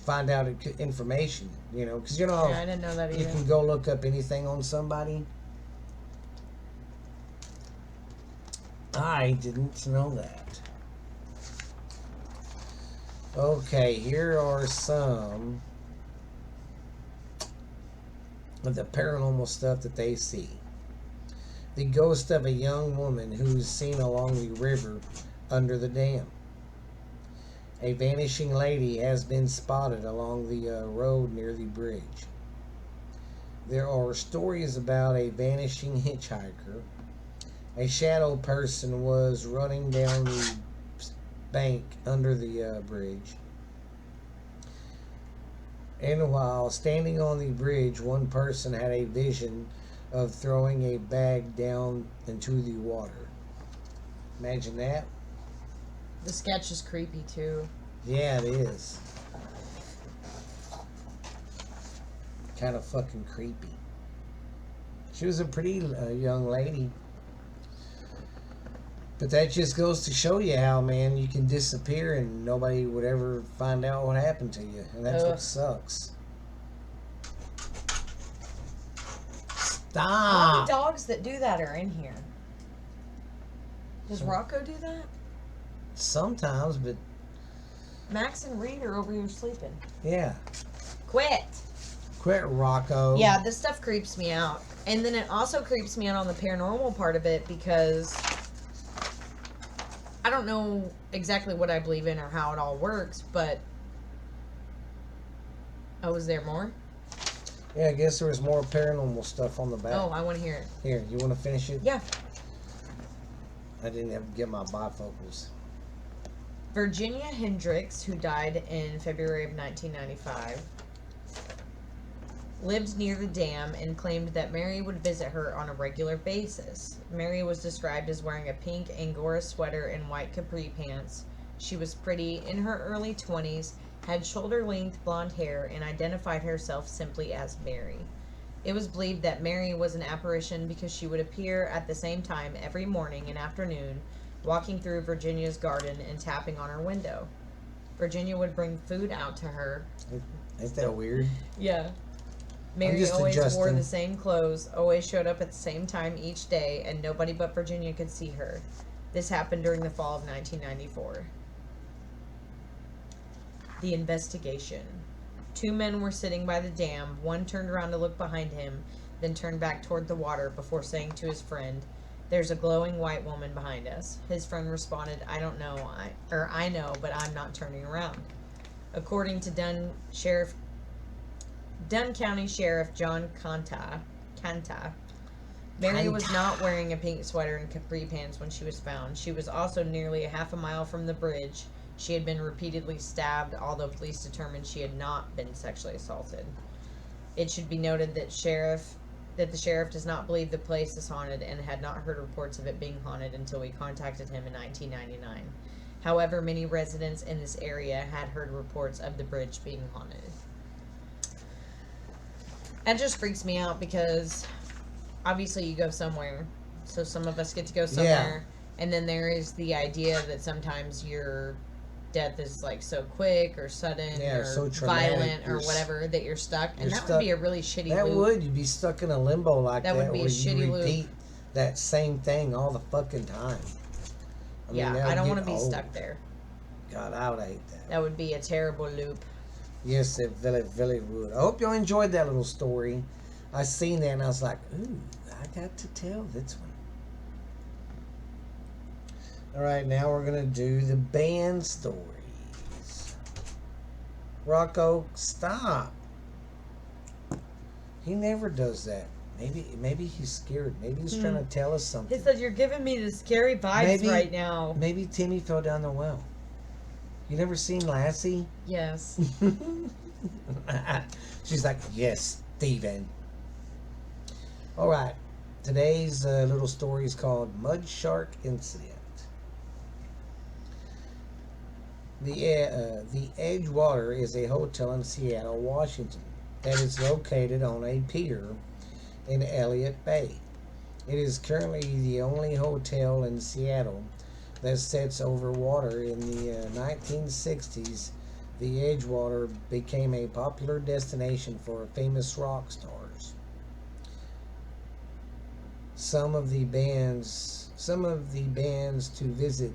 find out information, because Yeah, I didn't know that either. You can go look up anything on somebody. I didn't know that. Okay, here are some of the paranormal stuff that they see. The ghost of a young woman who's seen along the river under the dam. A vanishing lady has been spotted along the road near the bridge. There are stories about a vanishing hitchhiker. A shadow person was running down the bank under the bridge. And while standing on the bridge, one person had a vision of throwing a bag down into the water. Imagine that. The sketch is creepy too. Yeah, it is. Kind of fucking creepy. She was a pretty young lady. But that just goes to show you how, man, you can disappear and nobody would ever find out what happened to you. And that's what sucks. All Stop! the dogs that do that are in here. Does Rocco do that? Sometimes, but Max and Reed are over here sleeping. Yeah. Quit. Quit, Rocco. Yeah, this stuff creeps me out. And then it also creeps me out on the paranormal part of it because I don't know exactly what I believe in or how it all works, but... Oh, is there more? Yeah, I guess there was more paranormal stuff on the back. Oh, I want to hear it. Here, you want to finish it? Yeah. I didn't have to get my bifocals. Virginia Hendricks, who died in February of 1995, lived near the dam and claimed that Mary would visit her on a regular basis. Mary was described as wearing a pink Angora sweater and white capri pants. She was pretty, in her early 20s, had shoulder-length blonde hair, and identified herself simply as Mary. It was believed that Mary was an apparition because she would appear at the same time every morning and afternoon, walking through Virginia's garden and tapping on her window. Virginia would bring food out to her. Ain't that weird? Yeah. Mary always wore adjusting. the same clothes, always showed up at the same time each day, and nobody but Virginia could see her. This happened during the fall of 1994. The investigation. 2 men were sitting by the dam. One turned around to look behind him, then turned back toward the water before saying to his friend, "There's a glowing white woman behind us." His friend responded, "I don't know, I know, but I'm not turning around." According to Dunn County Sheriff John Canta, Mary was not wearing a pink sweater and capri pants when she was found. She was also nearly a half a mile from the bridge. She had been repeatedly stabbed, although police determined she had not been sexually assaulted. It should be noted that the sheriff does not believe the place is haunted and had not heard reports of it being haunted until we contacted him in 1999. However, many residents in this area had heard reports of the bridge being haunted. That just freaks me out because obviously you go somewhere, so some of us get to go somewhere, and then there is the idea that sometimes your death is like so quick or sudden or so traumatic, violent or whatever that you're stuck, and that stuck. would be a really shitty That loop. would. You'd be stuck in a limbo like that. That would be a where shitty you loop. repeat that same thing all the fucking time. I mean, I don't want to be old. stuck there. God, I would hate that. That would be a terrible loop. Yes, it really would. I hope y'all enjoyed that little story. I seen that and I was like, ooh, I got to tell this one. All right, now we're going to do the band stories. Rocco, stop. He never does that. Maybe he's scared. Maybe he's trying to tell us something. He said, "You're giving me the scary vibes right now." Maybe Timmy fell down the well. You never seen Lassie? Yes. She's like, yes, Steven. All right. Today's little story is called Mud Shark Incident. The Edgewater is a hotel in Seattle, Washington, that is located on a pier in Elliott Bay. It is currently the only hotel in Seattle that sits over water. In the 1960s, the Edgewater became a popular destination for famous rock stars. Some of the bands to visit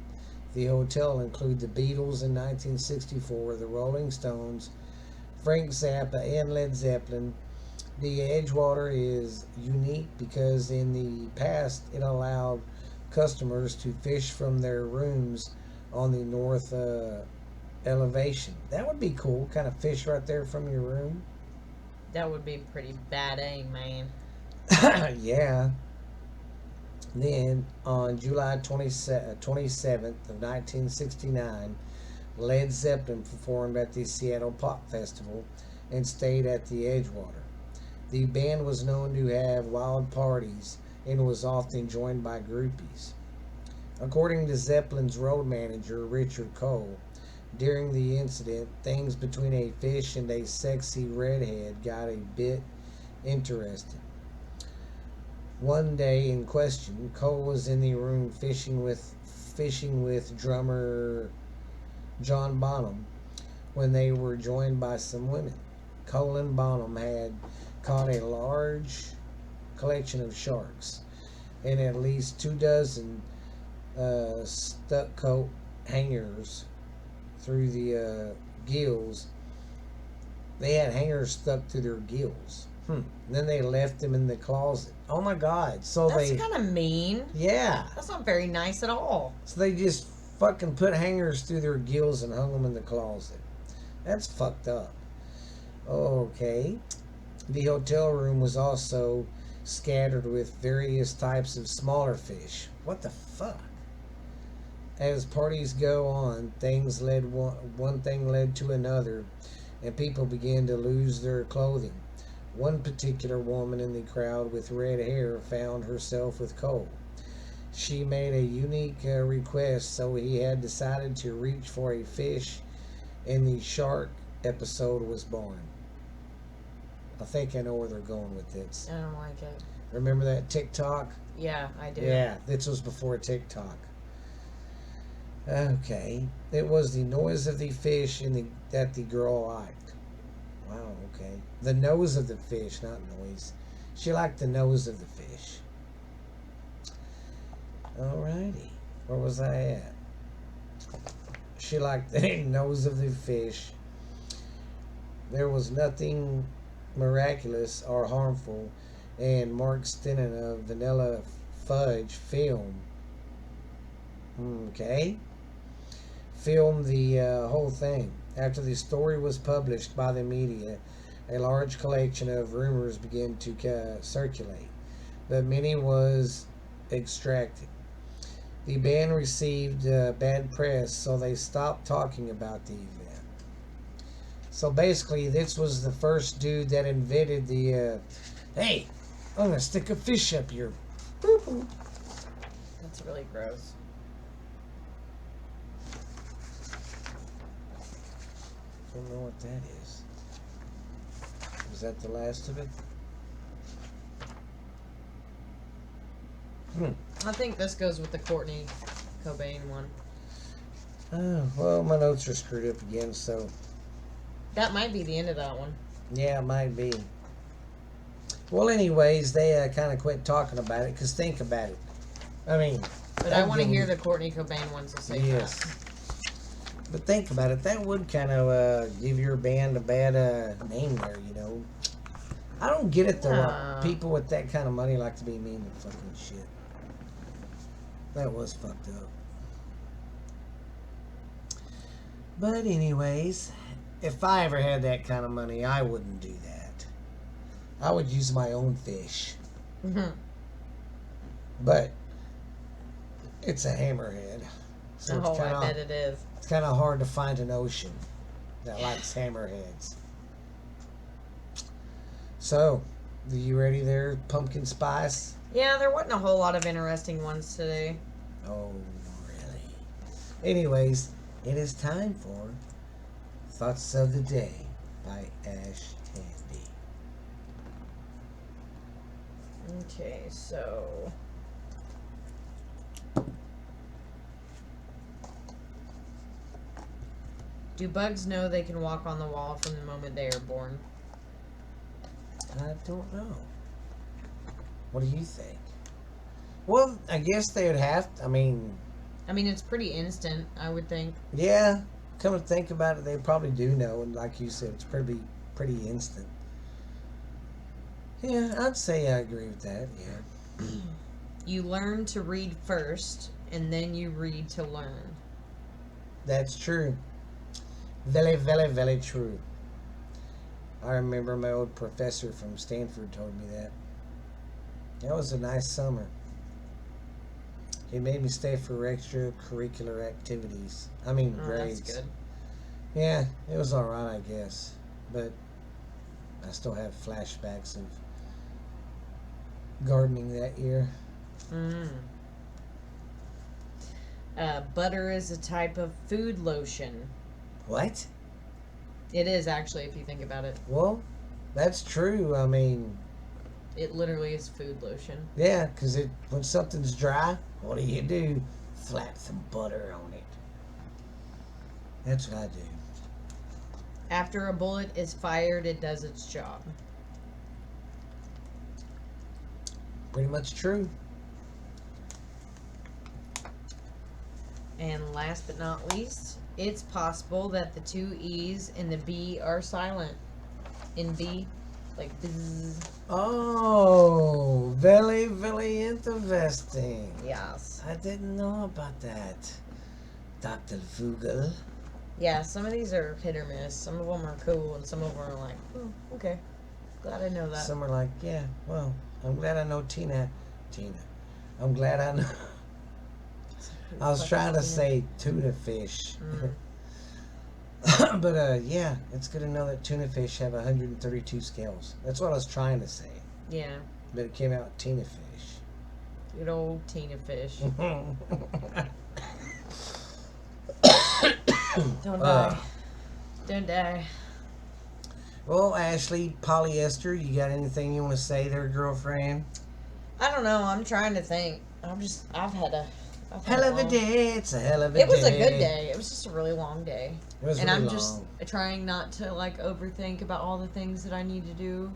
the hotel include the Beatles in 1964, the Rolling Stones, Frank Zappa, and Led Zeppelin. The Edgewater is unique because in the past it allowed customers to fish from their rooms on the north elevation. That would be cool, kind of fish right there from your room. That would be pretty bad, man. Yeah. Then, on July 27th of 1969, Led Zeppelin performed at the Seattle Pop Festival and stayed at the Edgewater. The band was known to have wild parties and was often joined by groupies. According to Zeppelin's road manager, Richard Cole, during the incident, things between a fish and a sexy redhead got a bit interesting. One day in question, Cole was in the room fishing with drummer John Bonham when they were joined by some women. Cole and Bonham had caught a large collection of sharks and at least 24 stucco hangers through the gills. They had hangers stuck to their gills. And then they left them in the closet. Oh my God! So That's they, kind of mean. yeah. That's not very nice at all. So they just fucking put hangers through their gills and hung them in the closet. That's fucked up. Okay. The hotel room was also scattered with various types of smaller fish. What the fuck? As parties go on, one thing led to another, and people began to lose their clothing. One particular woman in the crowd with red hair found herself with coal. She made a unique request, so he had decided to reach for a fish, and the shark episode was born. I think I know where they're going with this. I don't like it. Remember that TikTok? Yeah, I do. Yeah, this was before TikTok. Okay. It was the noise of the fish that the girl liked. Wow, okay. The nose of the fish, not noise. She liked the nose of the fish. Alrighty. Where was I at? She liked the nose of the fish. There was nothing miraculous or harmful, and Mark Stennen of Vanilla Fudge filmed the whole thing. After the story was published by the media, a large collection of rumors began to circulate, but many was extracted. The band received bad press, so they stopped talking about the event. So basically, this was the first dude that invented the, hey, I'm going to stick a fish up your poo-poo. That's really gross. Don't know what that is. Is that the last of it? I think this goes with the Courtney Cobain one. Oh, well, my notes are screwed up again, so... That might be the end of that one. Yeah, it might be. Well, anyways, they kind of quit talking about it, because think about it. I mean... But I want to hear the Courtney Cobain one, so say yes. that. But think about it. That would kind of give your band a bad name there, you know. I don't get it, though. People with that kind of money like to be mean to fucking shit. That was fucked up. But anyways, if I ever had that kind of money, I wouldn't do that. I would use my own fish. But it's a hammerhead. So Oh, I bet it is. It's kind of hard to find an ocean that likes hammerheads. So, are you ready there, pumpkin spice? Yeah, there wasn't a whole lot of interesting ones today. Oh, really? Anyways, it is time for Thoughts of the Day by Ash Handy. Okay, so... Do bugs know they can walk on the wall from the moment they are born? I don't know. What do you think? Well, I guess they would have to, I mean, it's pretty instant, I would think. yeah, come to think about it, they probably do know, and like you said, it's pretty instant. Yeah, I'd say I agree with that, yeah. You learn to read first, and then you read to learn. That's true. Very, very, very true. I remember my old professor from Stanford told me that. That was a nice summer. He made me stay for extracurricular activities. Grades. That's good. Yeah, it was alright, I guess. But I still have flashbacks of gardening that year. Butter is a type of food lotion. What? It is, actually, if you think about it. Well, that's true. It literally is food lotion. Yeah, because when something's dry, what do? Slap some butter on it. That's what I do. After a bullet is fired, it does its job. Pretty much true. And last but not least, it's possible that the two E's in the B are silent. In B, like bzz. Oh, very, very interesting. Yes. I didn't know about that, Dr. Vogel. Yeah, some of these are hit or miss. Some of them are cool, and some of them are like, oh, okay. Glad I know that. Some are like, yeah, well, I'm glad I know Tina. I'm glad I know. I was trying to say tuna fish. But yeah, it's good to know that tuna fish have 132 scales. That's what I was trying to say. Yeah. But it came out Tina fish. Good old Tina fish. Don't die. Don't die. Well, Ashley, polyester, you got anything you want to say there, girlfriend? I don't know. I'm trying to think. I've had a Hell of a day. It's a hell of a day. It was a good day. It was just a really long day. It was and really I'm long. just trying not to like overthink about all the things that I need to do.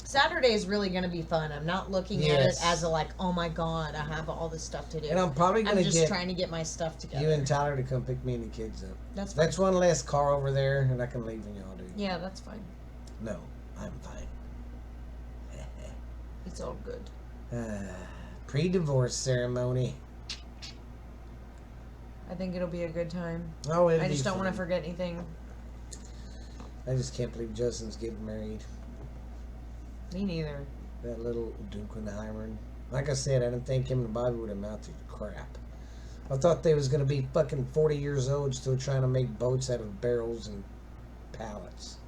Saturday is really going to be fun. I'm not looking at it as a like, oh my god, I have all this stuff to do. And I'm probably going to I'm just get trying to get my stuff together. you and Tyler to come pick me and the kids up. That's fine. That's one less car over there, and I can leave when y'all do. Yeah, that's fine. No, I'm fine. It's all good. Pre-divorce ceremony. I think it'll be a good time. Oh, I just don't want to forget anything. I just can't believe Justin's getting married. Me neither. That little Dunkenheimer. Like I said, I didn't think him and Bobby would amount to crap. I thought they was going to be fucking 40 years old still trying to make boats out of barrels and pallets.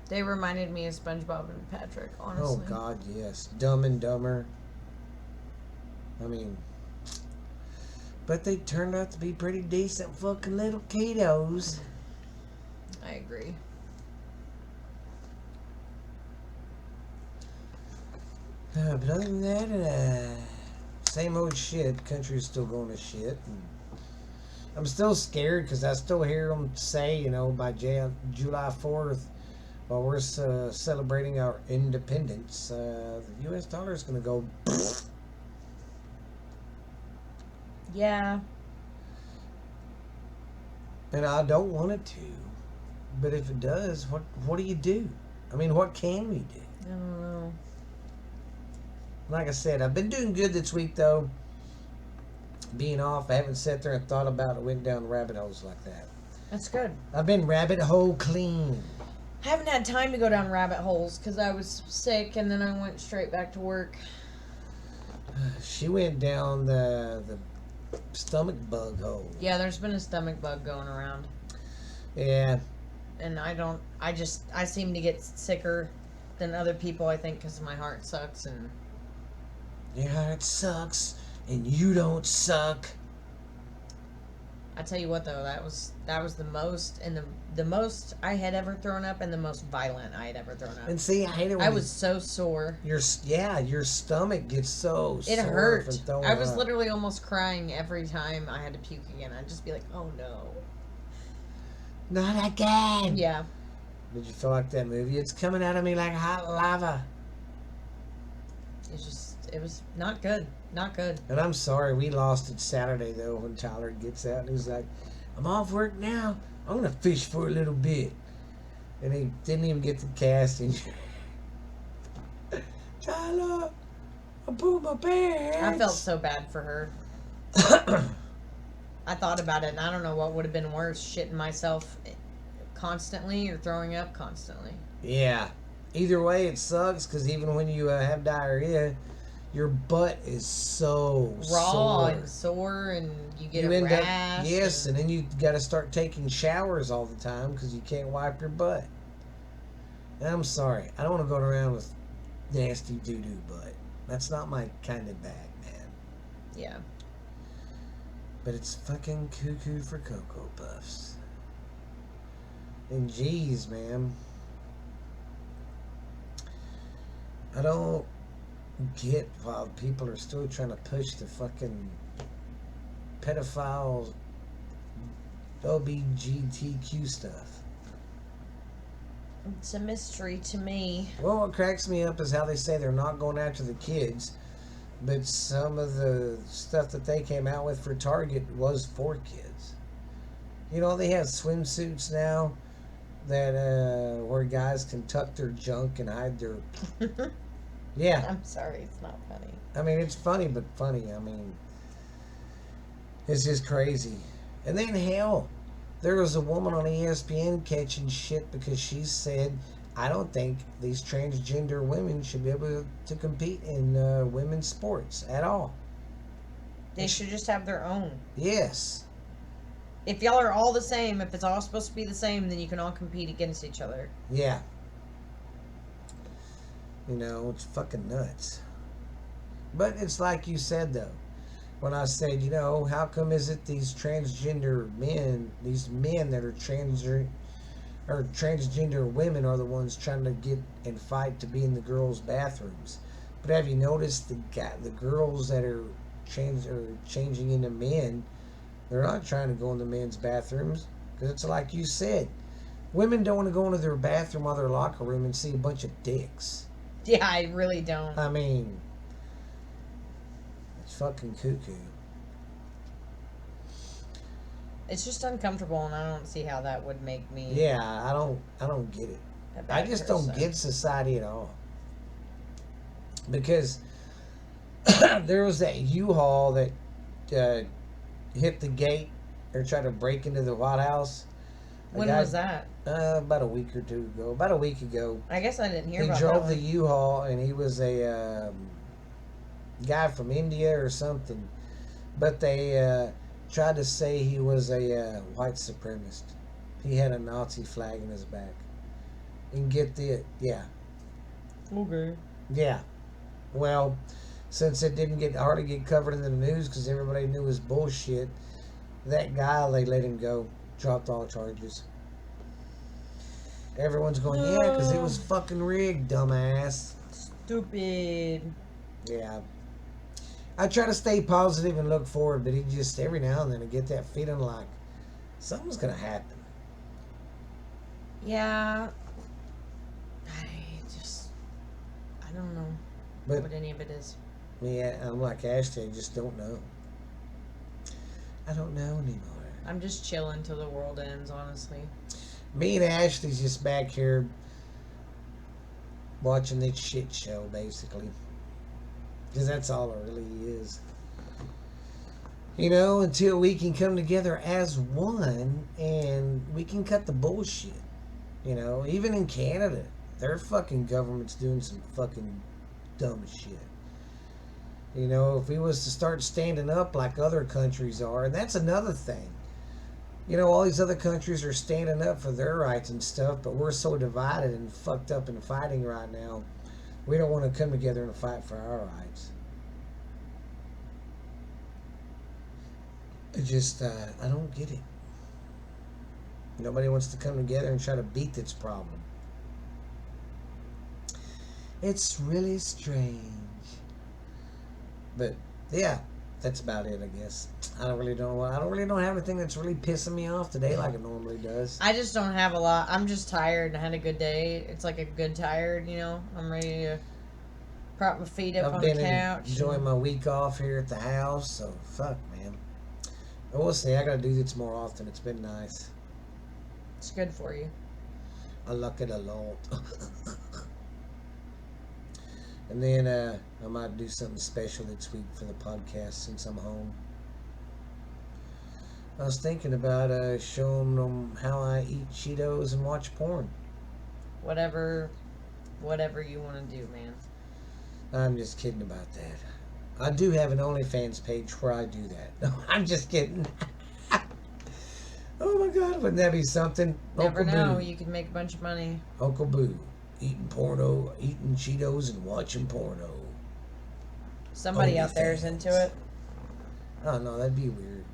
They reminded me of SpongeBob and Patrick, honestly. Oh, God, yes. Dumb and Dumber. I mean... But they turned out to be pretty decent fucking little kiddos. I agree. But other than that, same old shit. Country's still going to shit. And I'm still scared because I still hear them say, you know, by July 4th, while we're celebrating our independence, the U.S. dollar is going to go... Yeah. And I don't want it to. But if it does, what do you do? I mean, what can we do? I don't know. Like I said, I've been doing good this week, though. Being off, I haven't sat there and thought about it, went down rabbit holes like that. That's good. I've been rabbit hole clean. I haven't had time to go down rabbit holes because I was sick and then I went straight back to work. She went down the stomach bug hole. Yeah, there's been a stomach bug going around. Yeah. And I seem to get sicker than other people, I think, because my heart sucks and... Your heart sucks, and you don't suck. I tell you what, though, that was the most, and the most I had ever thrown up, and the most violent I had ever thrown up. And see, I hate it when I was so sore. Your stomach gets so It sore hurt. from throwing I was up. literally almost crying every time I had to puke again. I'd just be like, oh no. Not again. Yeah. Did you feel like that movie? It's coming out of me like hot lava. It was not good. Not good. And I'm sorry, we lost it Saturday, though, when Tyler gets out. And he's like, I'm off work now. I'm going to fish for a little bit. And he didn't even get the casting. Tyler, I pooped my pants. I felt so bad for her. I thought about it, and I don't know what would have been worse, shitting myself constantly or throwing up constantly. Yeah. Either way, it sucks, because even when you have diarrhea, your butt is so raw sore. And sore, and you get a rash. Yes, and then you got to start taking showers all the time because you can't wipe your butt. And I'm sorry, I don't want to go around with nasty doo-doo butt. That's not my kind of bag, man. Yeah. But it's fucking cuckoo for Cocoa Puffs. And geez, man. I don't get why people are still trying to push the fucking pedophile LGBTQ stuff. It's a mystery to me. Well, what cracks me up is how they say they're not going after the kids, But some of the stuff that they came out with for Target was for kids. You know, they have swimsuits now that where guys can tuck their junk and hide their. Yeah, I'm sorry, it's not funny. I mean it's funny, but funny. I mean, it's just crazy. And then hell, there was a woman on ESPN catching shit because she said, "I don't think these transgender women should be able to compete in women's sports at all." They should just have their own. Yes. If y'all are all the same, if it's all supposed to be the same, then you can all compete against each other. Yeah. You know, it's fucking nuts. But it's like you said, though. When I said, you know, how come is it these transgender men, these men that are transgender women are the ones trying to get and fight to be in the girls' bathrooms? But have you noticed the girls that are changing into men? They're not trying to go in the men's bathrooms because it's like you said, women don't want to go into their bathroom or their locker room and see a bunch of dicks. Yeah, I really don't. I mean, it's fucking cuckoo. It's just uncomfortable, and I don't see how that would make me. Yeah, I don't get it. A bad I just person. don't get society at all. Because there was that U-Haul that hit the gate or tried to break into the White House. When was that? About a week or two ago. About a week ago. I guess I didn't hear He about drove that the one. U-Haul, and he was a guy from India or something. But they tried to say he was a white supremacist. He had a Nazi flag in his back. And get the yeah. Okay. Yeah. Well, since it didn't hardly get covered in the news because everybody knew it was bullshit, that guy, they let him go. Dropped all charges. Everyone's going, yeah, because it was fucking rigged, dumbass. Stupid. Yeah. I try to stay positive and look forward, but it just, every now and then I get that feeling like something's going to happen. Yeah. I don't know But, what any of it is. yeah, I'm like Ashley, I just don't know. I don't know anymore. I'm just chilling till the world ends, honestly. Me and Ashley's just back here watching this shit show, basically. Because that's all it really is. You know, until we can come together as one and we can cut the bullshit. You know, even in Canada, their fucking government's doing some fucking dumb shit. You know, if we was to start standing up like other countries are, and that's another thing. You know, all these other countries are standing up for their rights and stuff, but we're so divided and fucked up and fighting right now. We don't want to come together and fight for our rights. It just, I don't get it. Nobody wants to come together and try to beat this problem. It's really strange. But, yeah, that's about it, I guess. I don't really don't have anything that's really pissing me off today like it normally does. I just don't have a lot. I'm just tired and I had a good day. It's like a good tired, you know. I'm ready to prop my feet up I've on been the couch. enjoying my week off here at the house, so fuck, man. But we'll see. I gotta do this more often. It's been nice. It's good for you. I like it a lot. And then I might do something special this week for the podcast since I'm home. I was thinking about showing them how I eat Cheetos and watch porn. Whatever you want to do, man. I'm just kidding about that. I do have an OnlyFans page where I do that. No, I'm just kidding. Oh my God, wouldn't that be something? Never Uncle know. Boo. You could make a bunch of money. Uncle Boo. Eating porno, eating Cheetos and watching porno. Somebody out there is into it. Oh no, that'd be weird.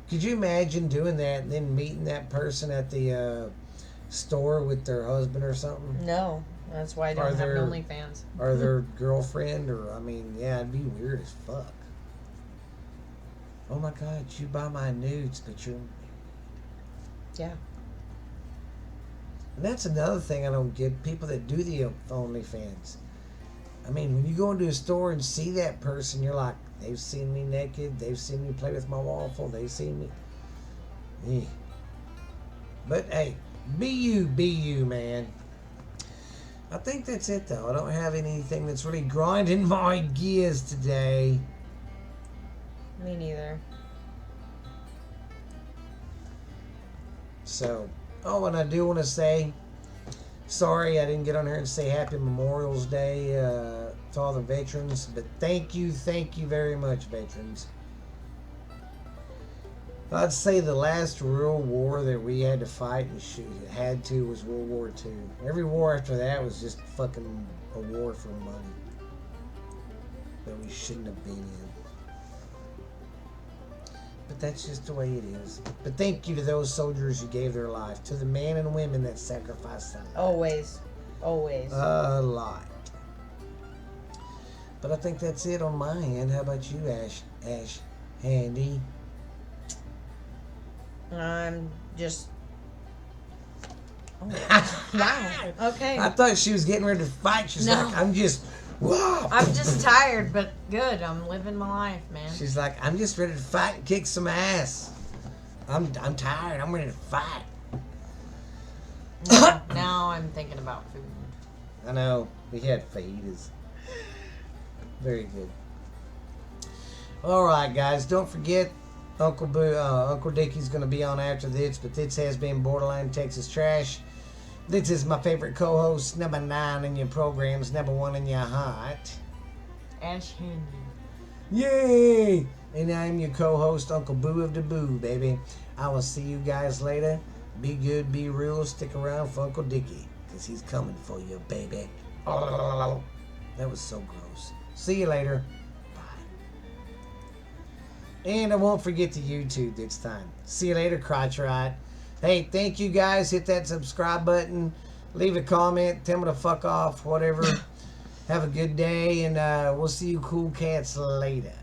Could you imagine doing that and then meeting that person at the store with their husband or something? No, that's why I don't have an OnlyFans. Or their girlfriend, or I mean, yeah, it'd be weird as fuck. Oh my God, you buy my nudes, but you're. Yeah. And that's another thing I don't get. People that do the OnlyFans. I mean, when you go into a store and see that person, you're like, they've seen me naked, they've seen me play with my waffle, they've seen me. Yeah. But hey, be you, man. I think that's it, though. I don't have anything that's really grinding my gears today. Me neither. So, oh, and I do want to say, sorry I didn't get on here and say Happy Memorial's Day to all the veterans, but thank you very much, veterans. I'd say the last real war that we had to fight and had to was World War II. Every war after that was just fucking a war for money that we shouldn't have been in. But that's just the way it is. But thank you to those soldiers who gave their life, to the men and women that sacrificed their life. Always. Always. A lot. But I think that's it on my end. How about you, Ash Handy? I'm just. Oh, wow. Okay. I thought she was getting ready to fight. She's like, I'm just. Whoa. I'm just tired, but good. I'm living my life, man. She's like, I'm just ready to fight and kick some ass. I'm tired. I'm ready to fight. Now I'm thinking about food. I know. We had fajitas. Very good. All right, guys. Don't forget, Uncle Dickie's going to be on after this, but this has been Borderline Texas Trash. This is my favorite co-host, number 9 in your programs, number 1 in your heart. Ash Handy. Yay! And I'm your co-host, Uncle Boo of the Boo, baby. I will see you guys later. Be good, be real, stick around for Uncle Dickie, because he's coming for you, baby. That was so gross. See you later. And I won't forget to YouTube this time. See you later, Crotch Rot. Hey, thank you guys. Hit that subscribe button. Leave a comment. Tell me to fuck off. Whatever. Have a good day. And we'll see you cool cats later.